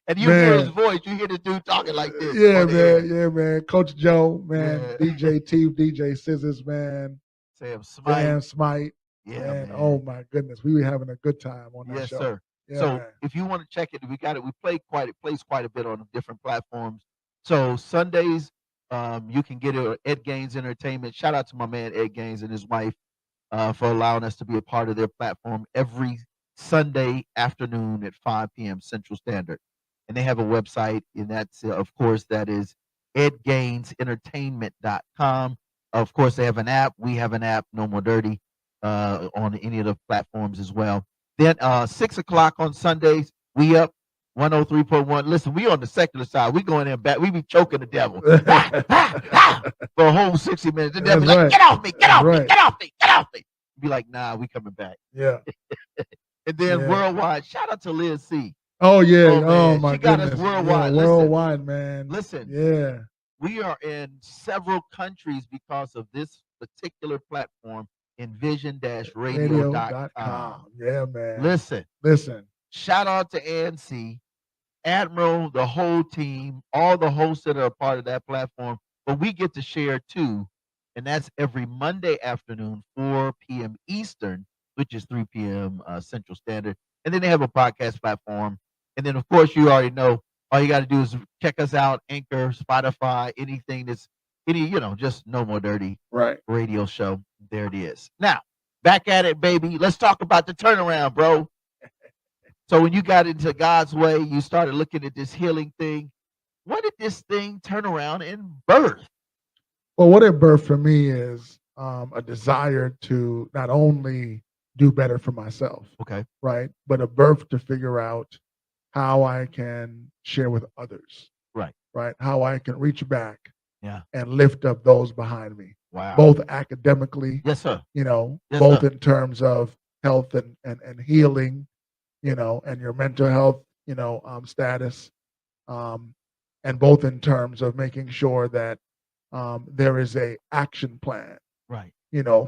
And you hear his Man. voice. You hear the dude talking like this. Yeah, on the air. man. Yeah, man. Coach Joe, man. Yeah. DJ Teef, DJ Scissors, man. Sam Smite. Sam Smite. Yeah, Man. man. Oh my goodness. We were having a good time on that Yes, show. sir. Yeah, So man. if you want to check it, we got it. It plays quite a bit on different platforms. So Sundays, you can get it on Ed Gaines Entertainment. Shout out to my man Ed Gaines and his wife for allowing us to be a part of their platform every Sunday afternoon at 5 p.m. Central Standard. And they have a website, and that's of course that is edgainsentertainment.com. Of course, they have an app. We have an app, No More Dirty, on any of the platforms as well. Then 6 o'clock on Sundays, we up 103.1. Listen, we on the secular side. We going in back. We be choking the devil for a whole 60 minutes. The devil That's like, right. get off me, get off me, Right. get off me, get off me. Be like, nah, we coming back. Yeah. And then Yeah. worldwide, shout out to Liz C. Oh yeah. Oh, Oh, man. my She got us goodness. worldwide. Yeah, Listen. worldwide, man. Listen. Yeah. We are in several countries because of this particular platform, envision-radio.com. Radio.com. Yeah, man. Listen, shout out to ANC, Admiral, the whole team, all the hosts that are a part of that platform. But we get to share too, and that's every Monday afternoon, 4 p.m. Eastern, which is 3 p.m. Central Standard. And then they have a podcast platform. And then, of course, you already know all you got to do is check us out, Anchor, Spotify, anything that's just No More Dirty Right. Radio Show. There it is. Now, back at it, baby. Let's talk about the turnaround, bro. So when you got into God's way, you started looking at this healing thing. What did this thing turn around and birth? Well, what it birthed for me is a desire to not only do better for myself, Okay. right, but a birth to figure out how I can share with others, Right. how I can reach back Yeah. and lift up those behind me, Wow. both academically, Yes, sir. Yes, both sir. in terms of health and healing, and your mental health, status, and both in terms of making sure that there is a action plan, Right.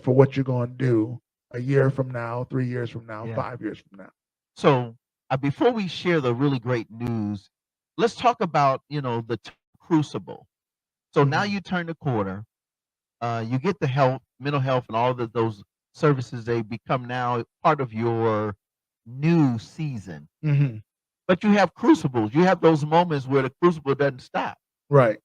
for what you're going to do a year from now, 3 years from now, Yeah. 5 years from now. So before we share the really great news, let's talk about, the crucible. So now Mhm. you turn the corner, you get the health, mental health, and all of those services. They become now part of your new season. Mhm. But you have crucibles. You have those moments where the crucible doesn't stop, Right.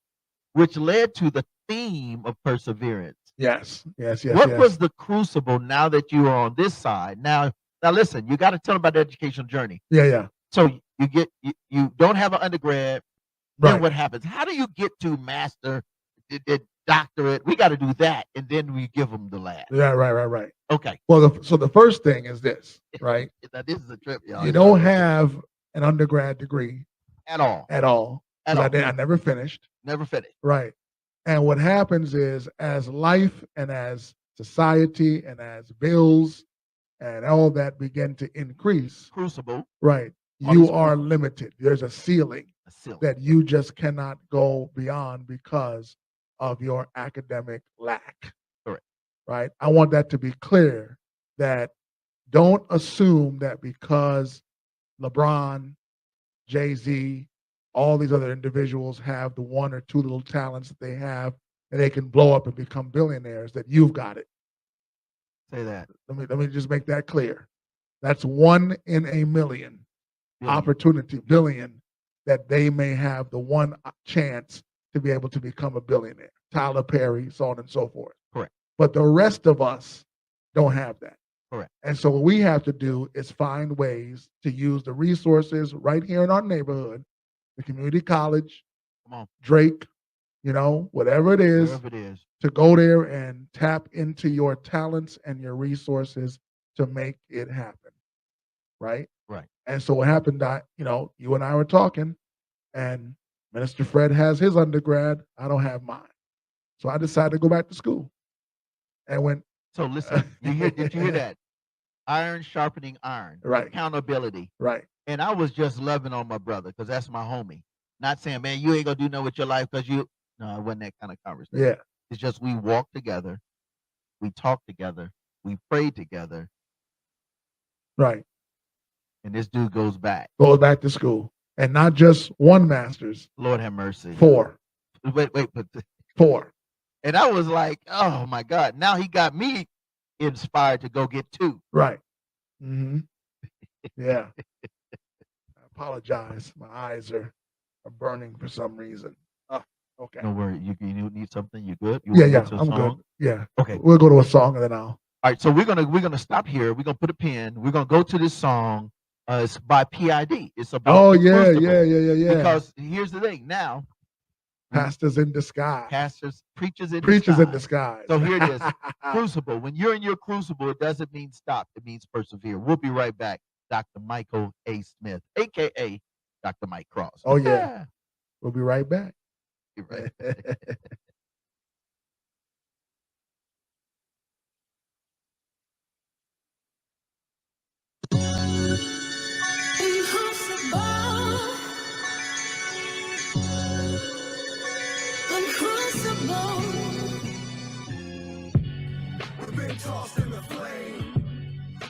which led to the theme of perseverance. Yes. Yes. Yes. What yes. was the crucible now that you are on this side? Now listen, you got to tell them about the educational journey. Yeah. Yeah. So you don't have an undergrad. Then Right. what happens? How do you get to master, the doctorate? We got to do that, and then we give them the lab. Yeah. Right. Okay. Well, so the first thing is this, right? Now, this is a trip, y'all. You don't have an undergrad degree at all. at all. At 'Cause all. I never finished. Never finished. Right. And what happens is, as life and as society and as bills and all that begin to increase, Crucible. right, All you these are crucibles. limited. There's a ceiling A ceiling. that you just cannot go beyond because of your academic lack. Correct. Right. I want that to be clear, that don't assume that because LeBron, Jay-Z, all these other individuals have the one or two little talents that they have and they can blow up and become billionaires, that you've got it. Say that. Let me just make that clear. That's 1 in a million Billion. opportunity, billion, that they may have the one chance to be able to become a billionaire. Tyler Perry, so on and so forth. Correct. But the rest of us don't have that. Correct. And so what we have to do is find ways to use the resources right here in our neighborhood, the community college, Come on. Drake, whatever it is, Wherever it is. to go there and tap into your talents and your resources to make it happen. Right? Right. And so what happened, you and I were talking, and Minister Fred has his undergrad. I don't have mine. So I decided to go back to school. And when So listen, did you hear that? Iron sharpening iron. Right. Accountability. Right. And I was just loving on my brother because that's my homie. Not saying, man, you ain't gonna do nothing with your life because you. No, it wasn't that kind of conversation. Yeah. It's just we walked together, we talked together, we prayed together, Right. and this dude goes back. Goes back to school, and not just one master's. Lord have mercy. 4. Wait, but 4. and I was like, oh my God! Now he got me inspired to go get 2. Right. Mm-hmm. Yeah. I apologize. My eyes are burning for some reason. Oh, okay. No worry. You need something? You good? You Yeah, wanna yeah. go to a I'm song? good. Yeah. Okay. We'll go to a song and then I'll. All right. So we're gonna stop here. We're gonna put a pin. We're gonna go to this song. It's by PID. It's about Oh the yeah, crucible. yeah. Because here's the thing. Now, Pastors in disguise. pastors, preachers in Preachers in disguise. disguise. So here it is. Crucible. When you're in your crucible, it doesn't mean stop. It means persevere. We'll be right back. Dr. Michael A. Smith, aka Dr. Mike Cross. Oh yeah. We'll be right back. You're right. We've been tossed in the flame.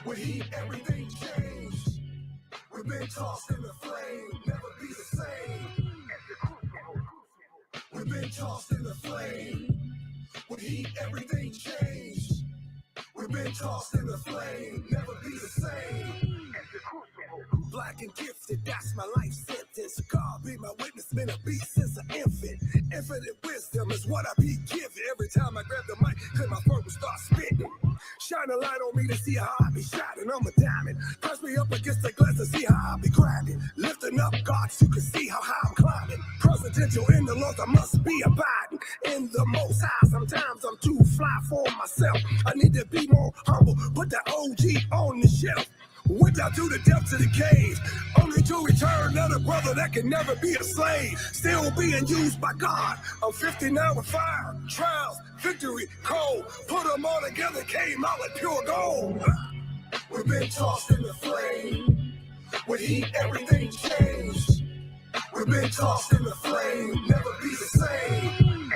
With heat, everything changed. We've been tossed in the flame. Never be the same. We've been tossed in the flame. With heat, everything changed. We've been tossed in the flame. Never be the same. Black and gifted, that's my life sentence. God be my witness, been a beast since an infant. Infinite wisdom is what I be given. Every time I grab the mic, cause my phone will start spitting. Shine a light on me to see how I be shining. I'm a diamond. Press me up against the glass to see how I be grabbing. Lifting up God so you can see how high I'm climbing. Presidential in the Lord, I must be abiding. In the most high, sometimes I'm too fly for myself. I need to be more humble, put the OG on the shelf. Went down to the depths of the cave, only to return another brother that can never be a slave. Still being used by God. I'm 59 with fire, trials, victory, cold. Put them all together, came out like pure gold. We've been tossed in the flame. With heat, everything changed. We've been tossed in the flame, never be the same.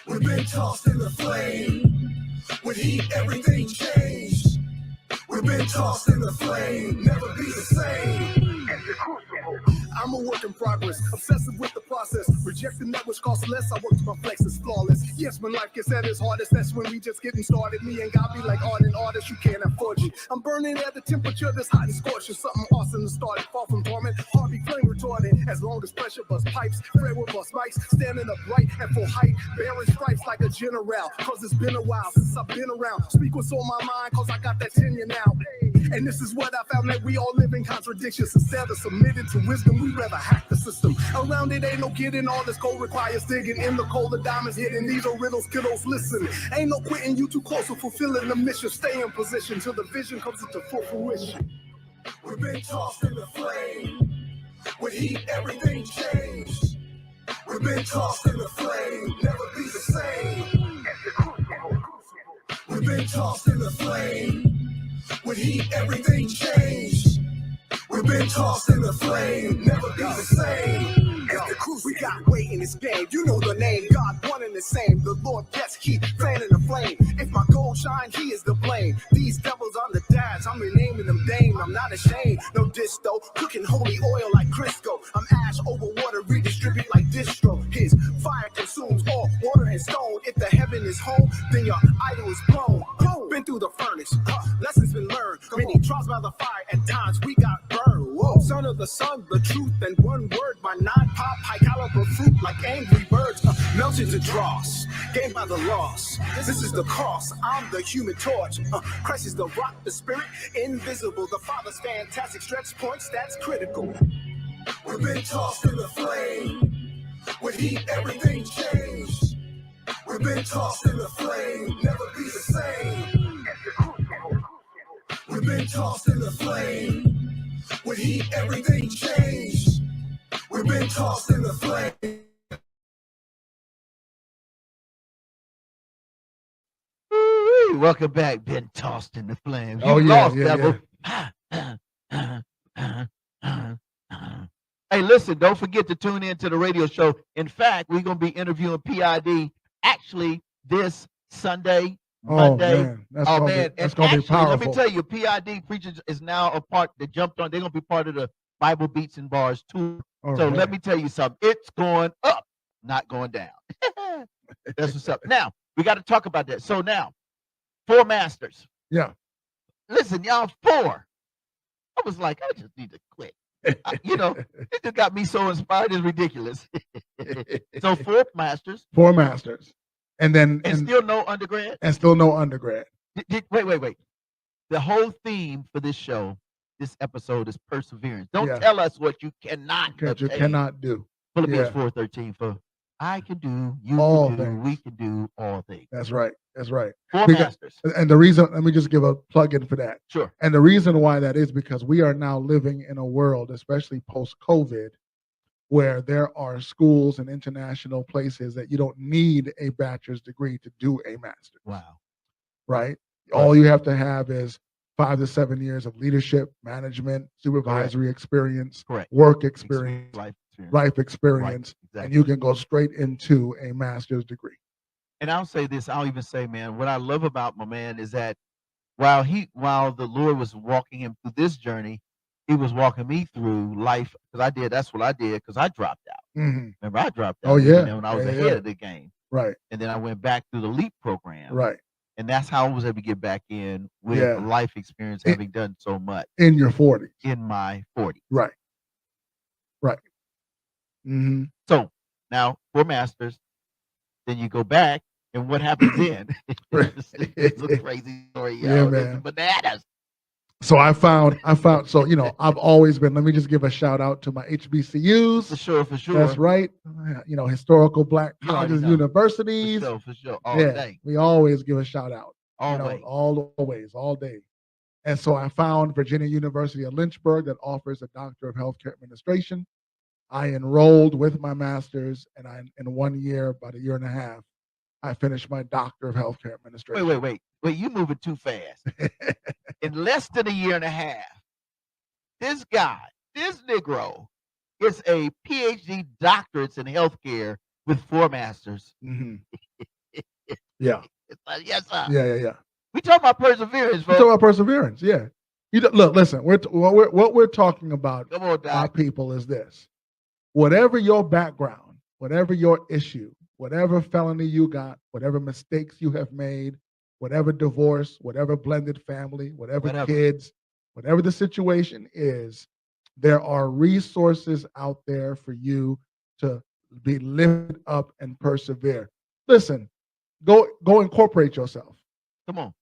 We've been tossed in the flame. With heat, everything changed. We've been tossed in the flame, never be the same. I'm a work in progress, obsessive with the process. Rejecting that which costs less, I work to my flex is flawless. Yes, when life gets at its hardest, that's when we just getting started. Me and God be like art and artists, you can't afford it. I'm burning at the temperature that's hot and scorching. Something awesome to start it, far from torment. Heart be flame retarded, as long as pressure bust pipes. Fred with bust mics, standing upright at full height. Bearing stripes like a general, cause it's been a while since I've been around. Speak what's on my mind, cause I got that tenure now. And this is what I found, that we all live in contradictions. Instead of submitting to wisdom, we rather hack the system. Around it ain't no getting, all this gold requires digging. In the coal, the diamonds hidden, these are riddles, kiddos, listen. Ain't no quitting, you too close to fulfilling the mission. Stay in position till the vision comes into full fruition. We've been tossed in the flame. With heat, everything changed. We've been tossed in the flame, never be the same. We've been tossed in the flame. With heat, everything changed. We've been tossed in the flame, never be the same. It's the cruise we got weight in this game. You know the name, God one and the same. The Lord gets heat, fanning the flame. If my gold shine, he is the blame. These devils on the dads, I'm renaming them Dame. I'm not ashamed, no diss though. Cooking holy oil like Crisco. I'm ash over water, redistribute like distro. His fire consumes all water and stone. If the heaven is home, then your idol is blown. Been through the furnace, lessons been learned. Many trials by the fire, at times we got burned. Whoa, son of the sun, the truth, and one word. My non-pop, high caliber fruit like angry birds. Melted to dross, gained by the loss. This is the cross, I'm the human torch. Christ is the rock, the spirit, invisible. The Father's fantastic stretch points, that's critical. We've been tossed in the flame. With heat, everything changed. We've been tossed in the flame, never be the same. We've been tossed in the flame. With heat, everything changed. We've been tossed in the flame. welcome back. Been tossed in the flames. You Oh, yeah, lost, yeah, devil. Hey, listen, don't forget to tune in to the radio show. In fact, we're going to be interviewing PID actually this Sunday, Oh Monday. man, that's Oh, gonna man. be that's And gonna be actually, let me powerful. tell you, PID Preachers is now a part that jumped on. They're going to be part of the Bible Beats and Bars tour. All So right. let me tell you something. It's going up, not going down. That's what's up. Now, we got to talk about that. So now, 4 masters. Yeah. Listen, y'all, 4. I was like, I just need to quit. You know, it just got me so inspired. It's ridiculous. So 4 masters 4 masters, and then and still no undergrad. and still no undergrad. Wait. The whole theme for this show, this episode, is perseverance. Don't Yeah. tell us what you cannot That you obtain. cannot do. Philippians Yeah. 4:13 for I can do, you All can do, things. we can do all things. That's right. That's right. 4 Because- masters. And the reason, let me just give a plug in for that. Sure. And the reason why that is because we are now living in a world, especially post-COVID, where there are schools and international places that you don't need a bachelor's degree to do a master's. Wow. Right? All you have to have is 5 to 7 years of leadership, management, supervisory experience, Correct. work experience, Life experience. life experience, Right. and you can go straight into a master's degree. And I'll say this, I'll even say, man, what I love about my man is that while the Lord was walking him through this journey, he was walking me through life, because that's what I did, because I dropped out. Mhm. Remember, I dropped out Oh, yeah. when I was Yeah, ahead yeah. of the game. Right, And then I went back through the LEAP program. right. And that's how I was able to get back in with Yeah. life experience, It- having done so much In your 40s. in my 40s. Right. Right. hmm So now 4 masters, then you go back, and what happens then? It's a crazy story, Yeah, yo. man. It's bananas. So I found, so, I've always been, let me just give a shout out to my For HBCUs. sure, for sure. That's right. Historical Black You already colleges, know. universities. For sure. All Yeah, day. we always give a shout out. Always. Always, all day. And so I found Virginia University of Lynchburg that offers a Doctor of Healthcare Administration. I enrolled with my master's, and in 1 year, about a year and a half, I finished my Doctor of Healthcare Administration. Wait. You moving too fast. In less than a year and a half, this Negro, is a PhD doctorate in healthcare with 4 masters. Mhm. Yeah, It's like, yes, sir. yeah. We talking about perseverance, We're folks. talking about perseverance. Yeah. Look, listen. What we're talking about, Come on, my Doc. people, is this: whatever your background, whatever your issue, whatever felony you got, whatever mistakes you have made, whatever divorce, whatever blended family, whatever kids, whatever the situation is, there are resources out there for you to be lifted up and persevere. Listen, go incorporate yourself. Come on.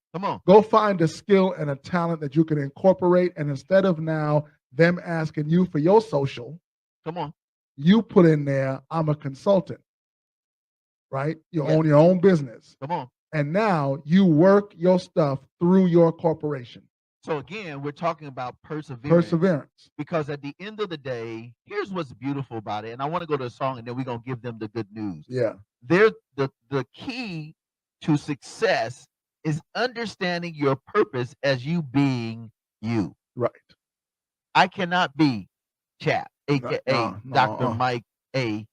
Go find a skill and a talent that you can incorporate, and instead of now them asking you for your social, Come on. you put in there, I'm a consultant, right? You Yeah. own your own business. Come on. And now you work your stuff through your corporation. So again, we're talking about perseverance. Perseverance. Because at the end of the day, here's what's beautiful about it. And I want to go to a song, and then we're going to give them the good news. Yeah. The key to success is understanding your purpose as you being you. Right. I cannot be Chap, aka no, Dr. Mike A.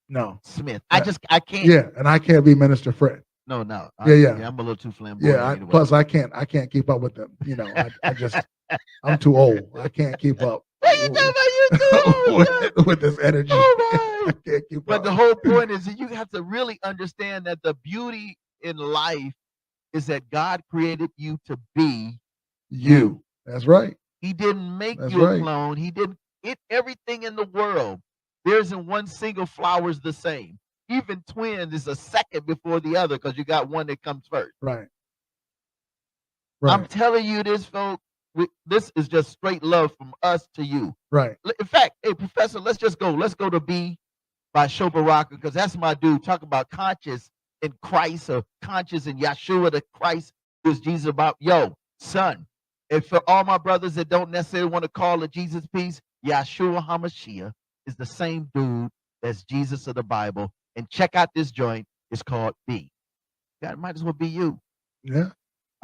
No. Smith. Yeah. I can't. Yeah, and I can't be Minister Fred. No. Yeah. I'm a little too flamboyant. Yeah. anyway. Plus, I can't keep up with them. I'm too old. I can't keep up. What you talking about? You too old? with this energy. Oh, I can't keep But up. the whole point is that you have to really understand that the beauty in life is that God created you to be you. That's right. He didn't make That's you a right. clone. He didn't. Everything in the world, there isn't one single flower is the same. Even twins is a second before the other because you got one that comes first. Right. I'm telling you this, folks. This is just straight love from us to you. Right. In fact, hey, Professor, let's just go. Let's go to B by Shobaraka, because that's my dude. Talk about conscious in Christ, or conscious in Yeshua, the Christ who is Jesus about. Yo, son, and for all my brothers that don't necessarily want to call it Jesus peace, Yeshua HaMashiach is the same dude as Jesus of the Bible. And check out this joint. It's called B. God, might as well be you. Yeah.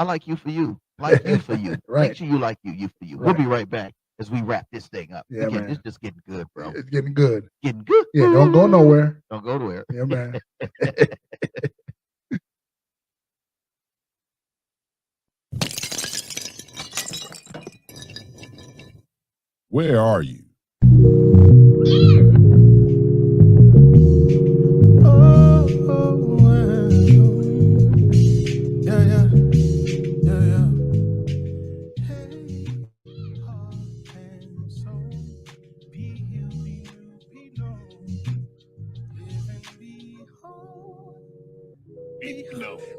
I like you for you. Like you for you. Right. Make sure you like you for you. We'll Right. be right back as we wrap this thing up. Yeah, Again, it's man. just getting good, bro. It's getting good. Getting good. Yeah, don't go nowhere. Don't go nowhere. Yeah, man. Where are you?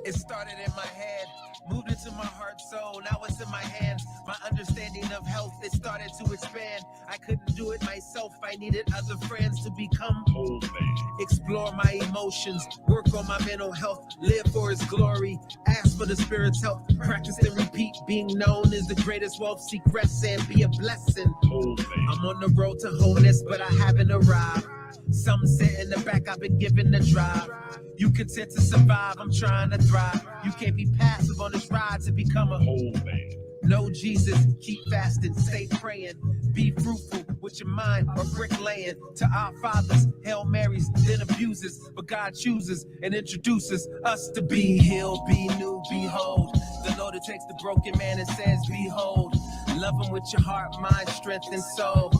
It started in my head, moved into my heart, soul. Now it's in my hands. My understanding of health, it started to expand. I couldn't do it myself. I needed other friends to become whole man. Explore my emotions, work on my mental health, live for His glory, ask for the Spirit's help. Practice and repeat. Being known is the greatest wealth. Seek rest and be a blessing. Whole man. I'm on the road to wholeness, but I haven't arrived. Some sit in the back, I've been given the drive. You content to survive, I'm trying to thrive. You can't be passive on this ride to become a whole man. Know Jesus, keep fasting, stay praying. Be fruitful with your mind or bricklaying. To our fathers, Hail Marys, then abuses. But God chooses and introduces us to be healed, be new, behold. The Lord who takes the broken man and says, behold. Love Him with your heart, mind, strength, and soul.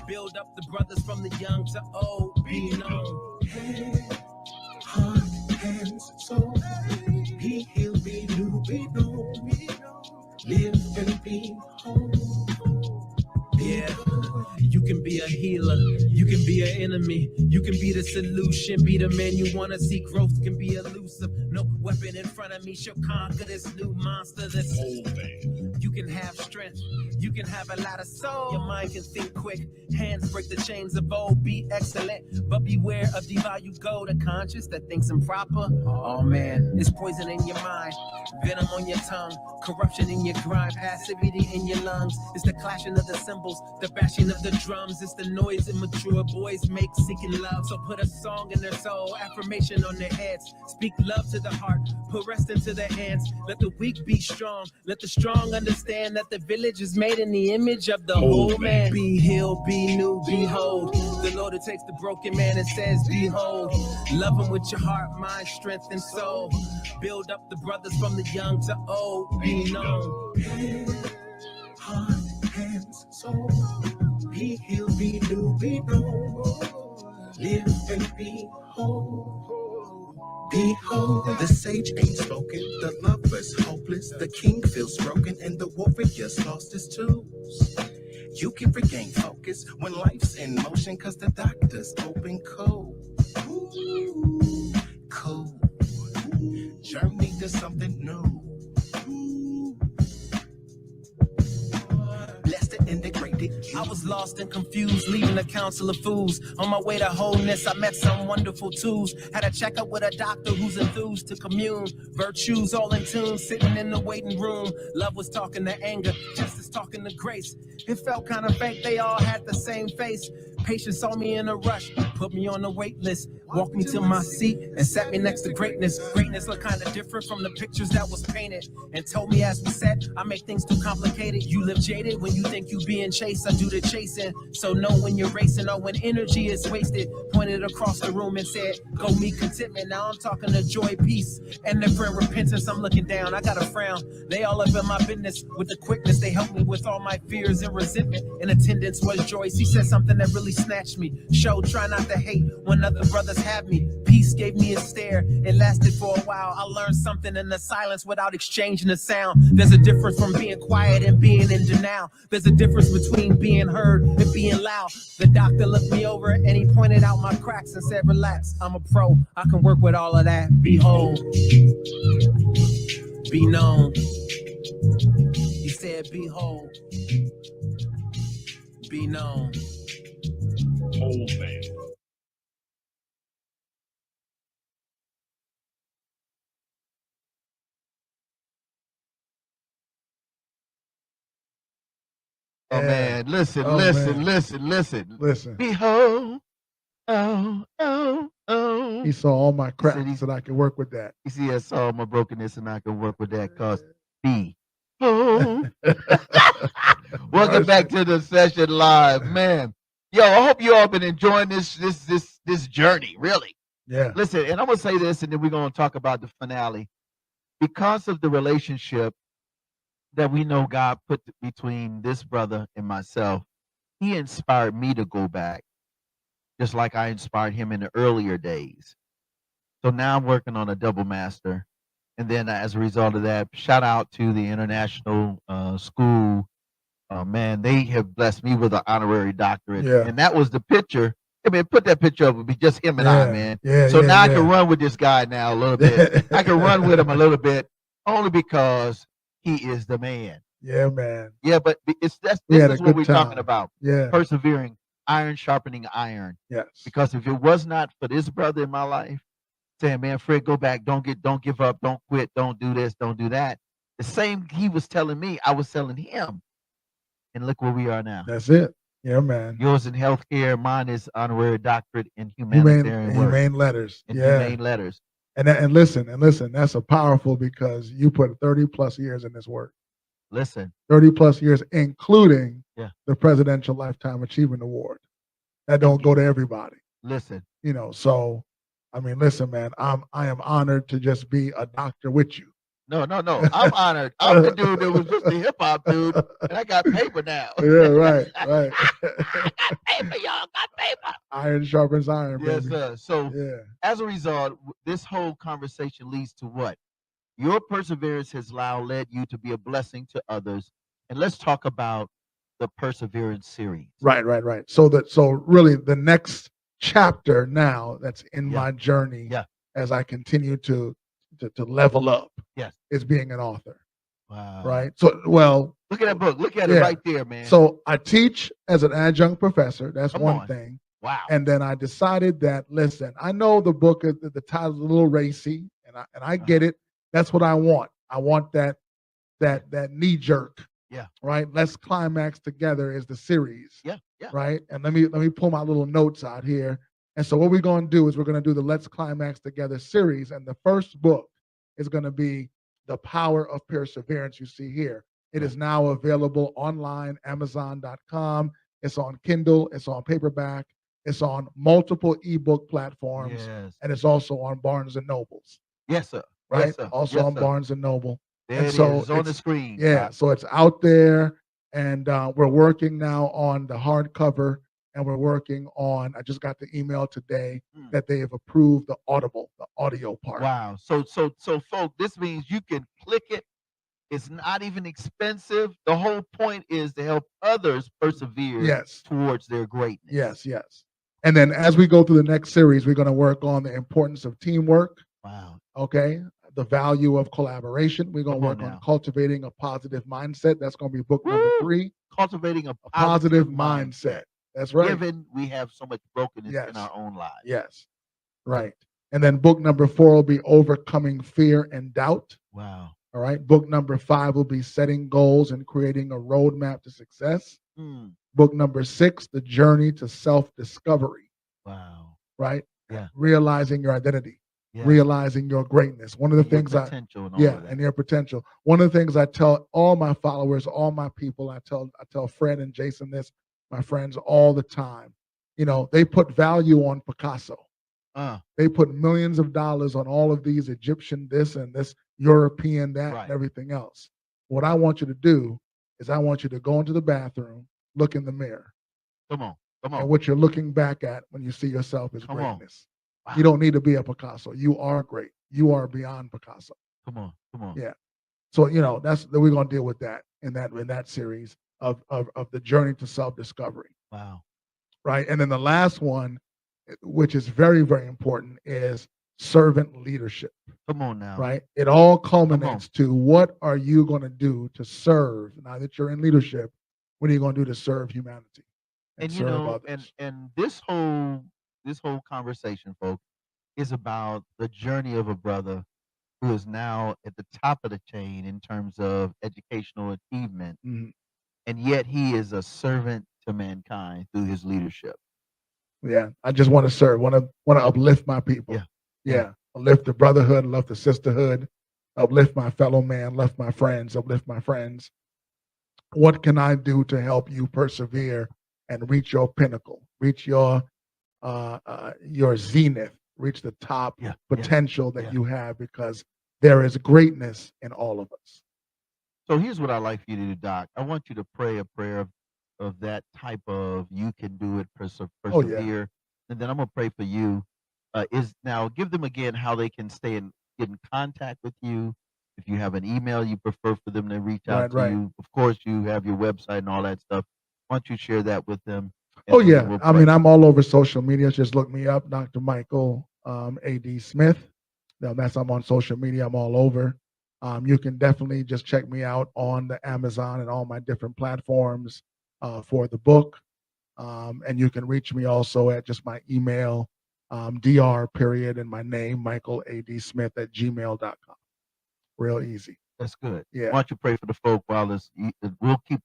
Build up the brothers from the young to old. Be known. Head, heart, hands, soul. Be healed, be new, be known. Live and be whole. Yeah, you can be a healer, you can be an enemy, you can be the solution, be the man you wanna see. Growth can be elusive, no weapon in front of me shall conquer this new monster, this whole thing. You can have strength, you can have a lot of soul, your mind can think quick, hands break the chains of old, be excellent, but beware of the value go, the conscious that thinks improper. Oh man, it's poison in your mind, venom on your tongue, corruption in your grind, passivity in your lungs, it's the clashing of the cymbals, the bashing of the drums, it's the noise immature boys make seeking love. So put a song in their soul, affirmation on their heads. Speak love to the heart, put rest into their hands. Let the weak be strong, let the strong understand that the village is made in the image of the whole man. Be healed, be new, behold. The Lord who takes the broken man and says, behold. Love Him with your heart, mind, strength, and soul. Build up the brothers from the young to old. Be known. Head, heart, hands, soul. Be healed, be new, be known. Live and be whole. Behold, the sage ain't spoken, the lover's hopeless, the king feels broken, and the warrior's lost his tools. You can regain focus when life's in motion, cause the doctor's open cold. Cool. Journey to something new. Blessed and integrated. I was lost and confused, leaving a council of fools. On my way to wholeness, I met some wonderful tools. Had a checkup with a doctor who's enthused to commune. Virtues all in tune, sitting in the waiting room. Love was talking to anger, justice talking to grace. It felt kind of fake, they all had the same face. Patient saw me in a rush, put me on the wait list, walked me to my seat and sat me next to greatness. Greatness looked kind of different from the pictures that was painted, and told me as we said, I make things too complicated. You live jaded when you think you being chased, I do the chasing. So know when you're racing or when energy is wasted. Pointed across the room and said, go meet contentment. Now I'm talking to joy, peace, and different repentance. I'm looking down, I got a frown. They all up in my business with the quickness. They helped me with all my fears and resentment. In attendance was Joyce. He said something that really snatched me. Show, try not to hate when other brothers have me. Peace gave me a stare. It lasted for a while. I learned something in the silence without exchanging a sound. There's a difference from being quiet and being in denial. There's a difference between being heard and being loud. The doctor looked me over and he pointed out my cracks and said, relax, I'm a pro. I can work with all of that. Behold, be known. He said, behold, be known. Whole man. Oh man, listen, Oh, listen, man. listen. Behold, oh. He saw all my He said cracks and I can work with that. You see, I saw my brokenness and I can work with that, cause be. Oh. Welcome back to the session live, man. Yo, I hope you all been enjoying this journey, really. Yeah. Listen, and I'm gonna say this, and then we're gonna talk about the finale. Because of the relationship that we know God put between this brother and myself, he inspired me to go back, just like I inspired him in the earlier days. So now I'm working on a double master. And then as a result of that, shout out to the international school. Man, they have blessed me with an honorary doctorate. Yeah. And that was the picture. I mean, put that picture up. It would be just him and I, Yeah. man. Yeah. So yeah, now I yeah. can run with this guy now a little bit. I can run with him a little bit only because he is the man. Yeah, man. Yeah, but this We had a is what good we're talking time. about. Yeah. Persevering, iron sharpening iron. Yes. Because if it was not for this brother in my life, saying, man, Fred, go back, don't give up, don't quit, don't do this, don't do that. The same he was telling me, I was telling him. And look where we are now. That's it. Yeah, man. Yours in healthcare, mine is honorary doctorate in humanitarian work. Humane letters. In Yeah. humane letters. And listen, that's a powerful because you put 30 plus years in this work. Listen. 30 plus years, including Yeah. the Presidential Lifetime Achievement Award. That don't go to everybody. Listen. You know, so I mean, listen, man, I am honored to just be a doctor with you. No. I'm honored. I'm the dude that was just a hip hop dude, and I got paper now. Yeah, right. I got paper, y'all. Got paper. Iron sharpens iron, Yes, baby. sir. So Yeah. as a result, this whole conversation leads to what? Your perseverance has now led you to be a blessing to others. And let's talk about the perseverance series. Right. So really the next chapter now that's in my journey as I continue to level up is being an author. Wow. Right. So look at that book. Look at it right there, man. So I teach as an adjunct professor. That's Come one on. thing. Wow. And then I decided that, listen, I know the book, the title's a little racy, and I get it. That's what I want. I want that knee jerk. Yeah. Right. Let's climax together is the series. Yeah. Right. And let me pull my little notes out here. And so what we're going to do is we're going to do the Let's Climax Together series. And the first book is going to be The Power of Perseverance. You see here. It is now available online, Amazon.com. It's on Kindle. It's on paperback. It's on multiple ebook platforms. Yes. And it's also on Barnes and Nobles. Yes, sir. Right. Yes, sir. Also Yes, on sir. Barnes and Noble. There And it so is. It's on the it's- screen. Yeah. So it's out there. And we're working now on the hardcover. And we're working on, I just got the email today that they have approved the audio part. Wow. So folks, this means you can click it. It's not even expensive. The whole point is to help others persevere towards their greatness. Yes. And then as we go through the next series, we're going to work on the importance of teamwork. Wow. Okay. The value of collaboration. We're going to work on cultivating a positive mindset. That's going to be book number 3. Cultivating a positive mindset. That's right. Given we have so much brokenness in our own lives. Yes. Right. And then book number 4 will be overcoming fear and doubt. Wow. All right. Book number 5 will be setting goals and creating a roadmap to success. Book number 6, the journey to self-discovery. Wow. Right. Yeah. Realizing your identity. Realizing your greatness. One of the things and your potential. One of the things I tell all my followers, all my people, I tell Fred and Jason this, my friends, all the time. You know, they put value on Picasso. They put millions of dollars on all of these Egyptian this and this, European that, and everything else. What I want you to do is I want you to go into the bathroom, look in the mirror. Come on. And what you're looking back at when you see yourself is greatness. Wow. You don't need to be a Picasso. You are great. You are beyond Picasso. Come on. Yeah. So, you know, we're going to deal with that in that series of the journey to self-discovery. Wow. Right. And then the last one, which is very, very important, is servant leadership. Come on now. Right. It all culminates to what are you going to do to serve? Now that you're in leadership, what are you going to do to serve humanity? And you know, and this whole conversation, folks, is about the journey of a brother who is now at the top of the chain in terms of educational achievement. And yet he is a servant to mankind through his leadership. Yeah. I just want to serve, want to uplift my people. Yeah. Uplift the brotherhood, love the sisterhood, uplift my fellow man, uplift my friends, uplift my friends. What can I do to help you persevere and reach your pinnacle, reach your zenith, reach the top Yeah, potential that yeah. you have, because there is greatness in all of us. So here's what I'd like for you to do, Doc. I want you to pray a prayer of that type of you can do it, Oh yeah, persevere. And then I'm gonna pray for you. Is now give them again how they can get in contact with you. If you have an email you prefer for them to reach out right, to right. you. Of course, you have your website and all that stuff. Why don't you share that with them? Oh And then yeah. we'll I pray. mean, I'm all over social media. Just look me up, Dr. Michael A.D. Smith. Now that's I'm on social media. I'm all over. You can definitely just check me out on the Amazon and all my different platforms for the book. And you can reach me also at just my email, dr period and my name, Michael A.D. Smith at gmail.com. Real easy. That's good. Yeah. Why don't you pray for the folk while this? We'll keep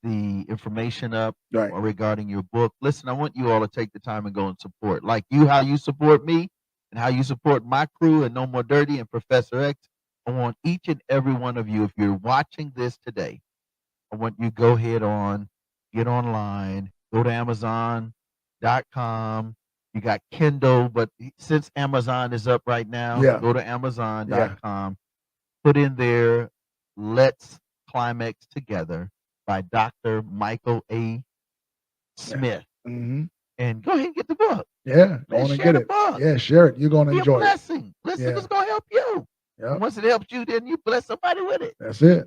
the information up Right. regarding your book. Listen, I want you all to take the time and go and support. Like you, how you support me and how you support my crew and No More Dirty and Professor X. I want each and every one of you, if you're watching this today, I want you to go ahead get online, go to Amazon.com. You got Kindle, but since Amazon is up right now, Yeah. go to Yeah. Amazon.com, put in there, Let's Climax Together by Dr. Michael A. Smith. hmm And go ahead and get the book. Yeah. Go Man, on and share get the it. book. Yeah. Share it. You're going to Be a enjoy it. blessing. Listen, Yeah. it's going to help you. Yeah. And once it helps you, then you bless somebody with it. That's it.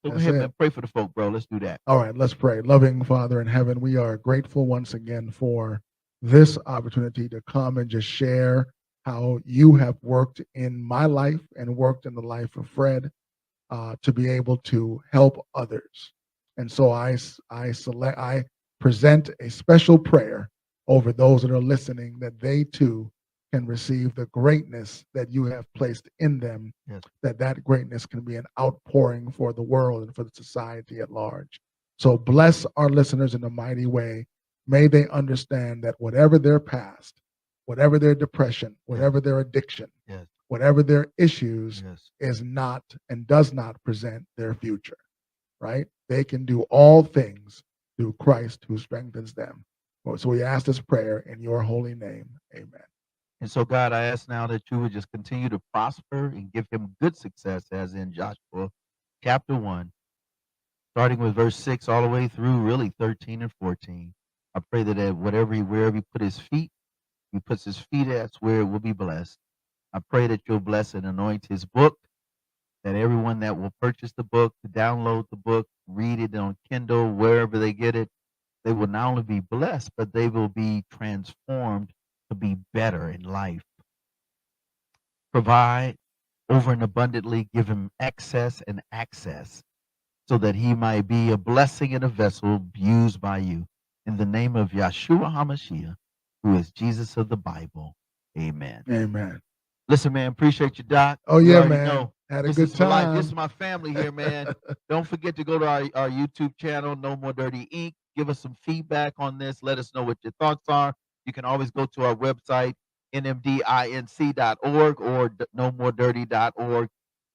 So go That's ahead, it. man. Pray for the folk, bro. Let's do that. All right, let's pray. Loving Father in heaven, we are grateful once again for this opportunity to come and just share how you have worked in my life and worked in the life of Fred to be able to help others. And so I present a special prayer over those that are listening, that they too can receive the greatness that you have placed in them, Yes. that greatness can be an outpouring for the world and for the society at large. So bless our listeners in a mighty way. May they understand that whatever their past, whatever their depression, whatever their addiction, Yes. whatever their issues, Yes. is not and does not present their future, right? They can do all things through Christ who strengthens them. So we ask this prayer in your holy name. Amen. And so, God, I ask now that you would just continue to prosper and give him good success, as in Joshua chapter 1, starting with verse 6 all the way through really 13 and 14. I pray that wherever he put his feet, he puts his feet, that's where it will be blessed. I pray that you'll bless and anoint his book, that everyone that will purchase the book, download the book, read it on Kindle, wherever they get it, they will not only be blessed, but they will be transformed to be better in life. Provide over and abundantly, give him excess and access so that he might be a blessing and a vessel used by you. In the name of Yahshua HaMashiach, who is Jesus of the Bible. Amen. Amen. Listen, man, appreciate you, Doc. Oh, You yeah, already man. know. Had a This good is for life. time. This is my family here, man. Don't forget to go to our YouTube channel, No More Dirty Inc. Give us some feedback on this. Let us know what your thoughts are. You can always go to our website, nmdinc.org or nomoredirty.org.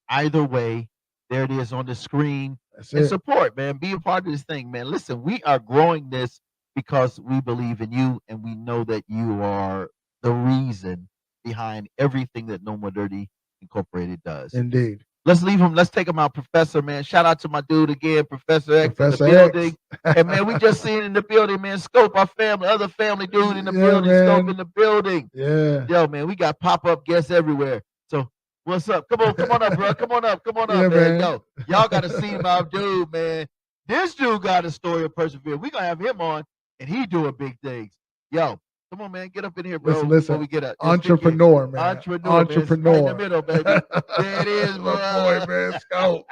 Either way, there it is on the screen. That's And it. support, man. Be a part of this thing, man. Listen, we are growing this because we believe in you and we know that you are the reason behind everything that No More Dirty Incorporated does. Indeed. Let's leave him. Let's take him out, Professor, man. Shout out to my dude again, Professor X Professor in the building. X. And man, we just seen in the building, man. Scope, our family, other family dude in the Yeah, building. Scope man. in the building. Yeah. Yo, man, we got pop-up guests everywhere. So what's up? Come on up, bro. Come on up, Yeah, man. man. Yo, y'all gotta see my dude, man. This dude got a story of perseverance. We gonna have him on, and he doing big things. Yo, come on, man, get up in here, bro. Listen, Before we get up, entrepreneur, man. entrepreneur, man. It's right in the middle, baby. There it is, bro. My boy, man. Scout.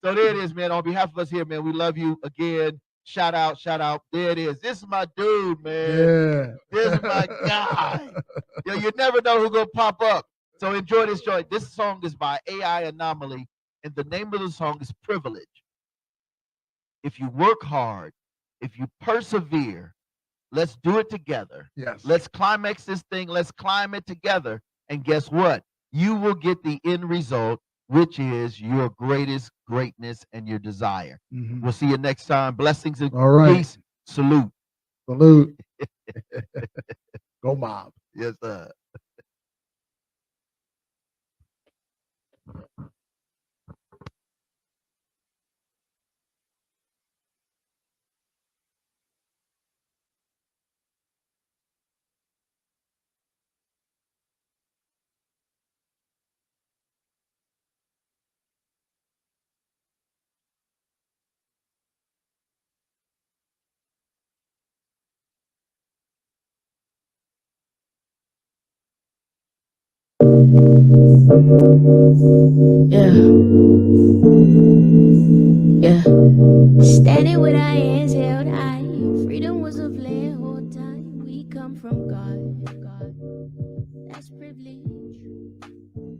So there it is, man. On behalf of us here, man, we love you again. Shout out. There it is. This is my dude, man. Yeah. This is my guy. Yo, you never know who's gonna pop up. So enjoy this joint. This song is by AI Anomaly, and the name of the song is Privilege. If you work hard, if you persevere, let's do it together. Yes. Let's climax this thing. Let's climb it together. And guess what? you will get the end result, which is your greatest greatness and your desire. Mhm. We'll see you next time. Blessings and All right. peace. Salute. Salute. Go Mob. Yes, sir. Yeah. Yeah. Standing with our hands held high. Freedom was a plan whole time. We come from God. God. That's privilege.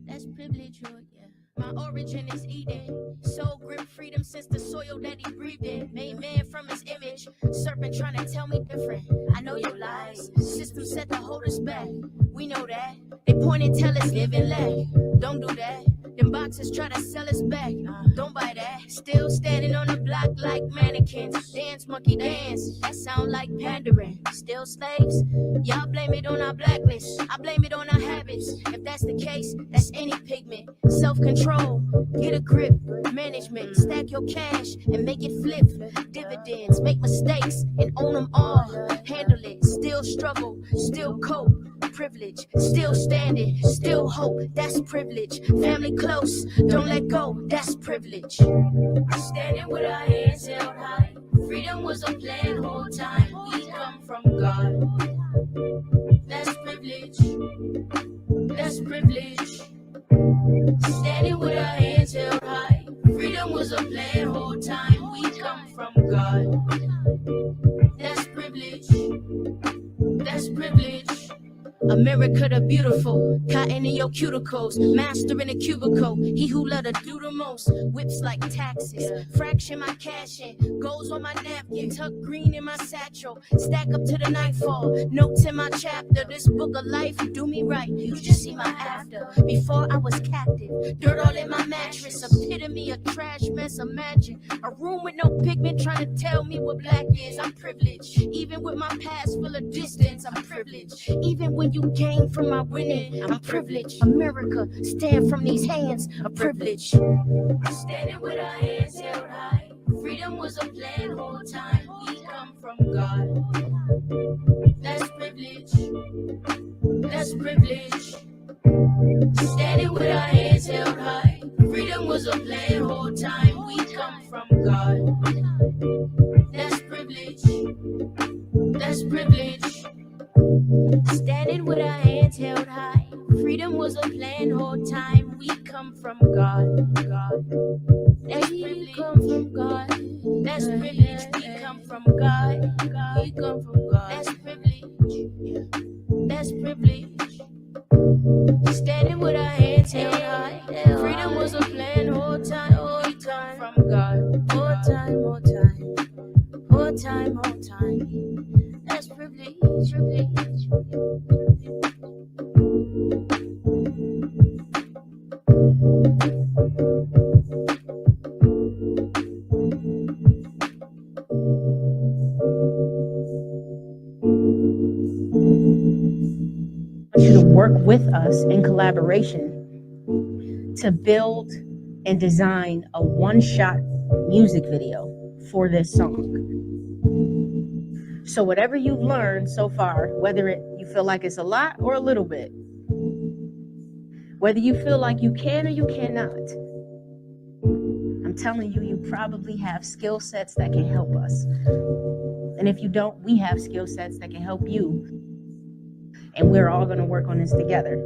That's privilege, Lord, yeah. My origin is Eden. Soul grip freedom since the soil that he breathed in. Made man from his image. Serpent trying to tell me different. I know your lies. System set to hold us back. We know that. They point and tell us live and lack. Don't do that. Them boxes try to sell us back. Don't buy that. Still standing on the block like mannequins. Dance, monkey dance. That sound like pandering. Still slaves. Y'all blame it on our blacklist. I blame it on our habits. If that's the case, that's any pigment. Self-control. Get a grip. Management. Stack your cash and make it flip. Dividends. Make mistakes and own them all. Handle it. Still struggle. Still cope. Privilege, still standing, still hope, that's privilege. Family close, don't let go, that's privilege. Standing with our hands held high, freedom was a plan whole time. We come from God, that's privilege, that's privilege. Standing with our hands held high, freedom was a plan whole time. We come from God, that's privilege, that's privilege. America the beautiful, cotton in your cuticles, master in a cubicle, he who let her do the most, whips like taxes, fraction my cash in, goes on my napkin, tuck green in my satchel, stack up to the nightfall, notes in my chapter, this book of life, do me right, you just see my after, before I was captive, dirt all in my mattress, epitome of trash mess, imagine, a room with no pigment trying to tell me what black is, I'm privileged, even with my past full of distance, I'm privileged, even when you came from my winning, I'm privileged. America, stand from these hands of privilege. Standing with our hands held high. Freedom was a plan whole time. We come from God. That's privilege. That's privilege. Standing with our hands held high. Freedom was a plan whole time. We come from God. That's privilege. That's privilege. Standing with our hands held high. Freedom was a plan whole time. We come from God. God. That's privilege. Come from God. That's privilege. We come from God. God. We come from God. That's privilege. That's privilege. Standing with our hands held high. Freedom was a plan whole time. We come from God. Whole time, whole time. Whole time, whole time. That's privilege. Privilege. You to work with us in collaboration to build and design a one-shot music video for this song. So whatever you've learned so far, whether you feel like it's a lot or a little bit, whether you feel like you can or you cannot, I'm telling you, you probably have skill sets that can help us. And if you don't, we have skill sets that can help you. And we're all going to work on this together.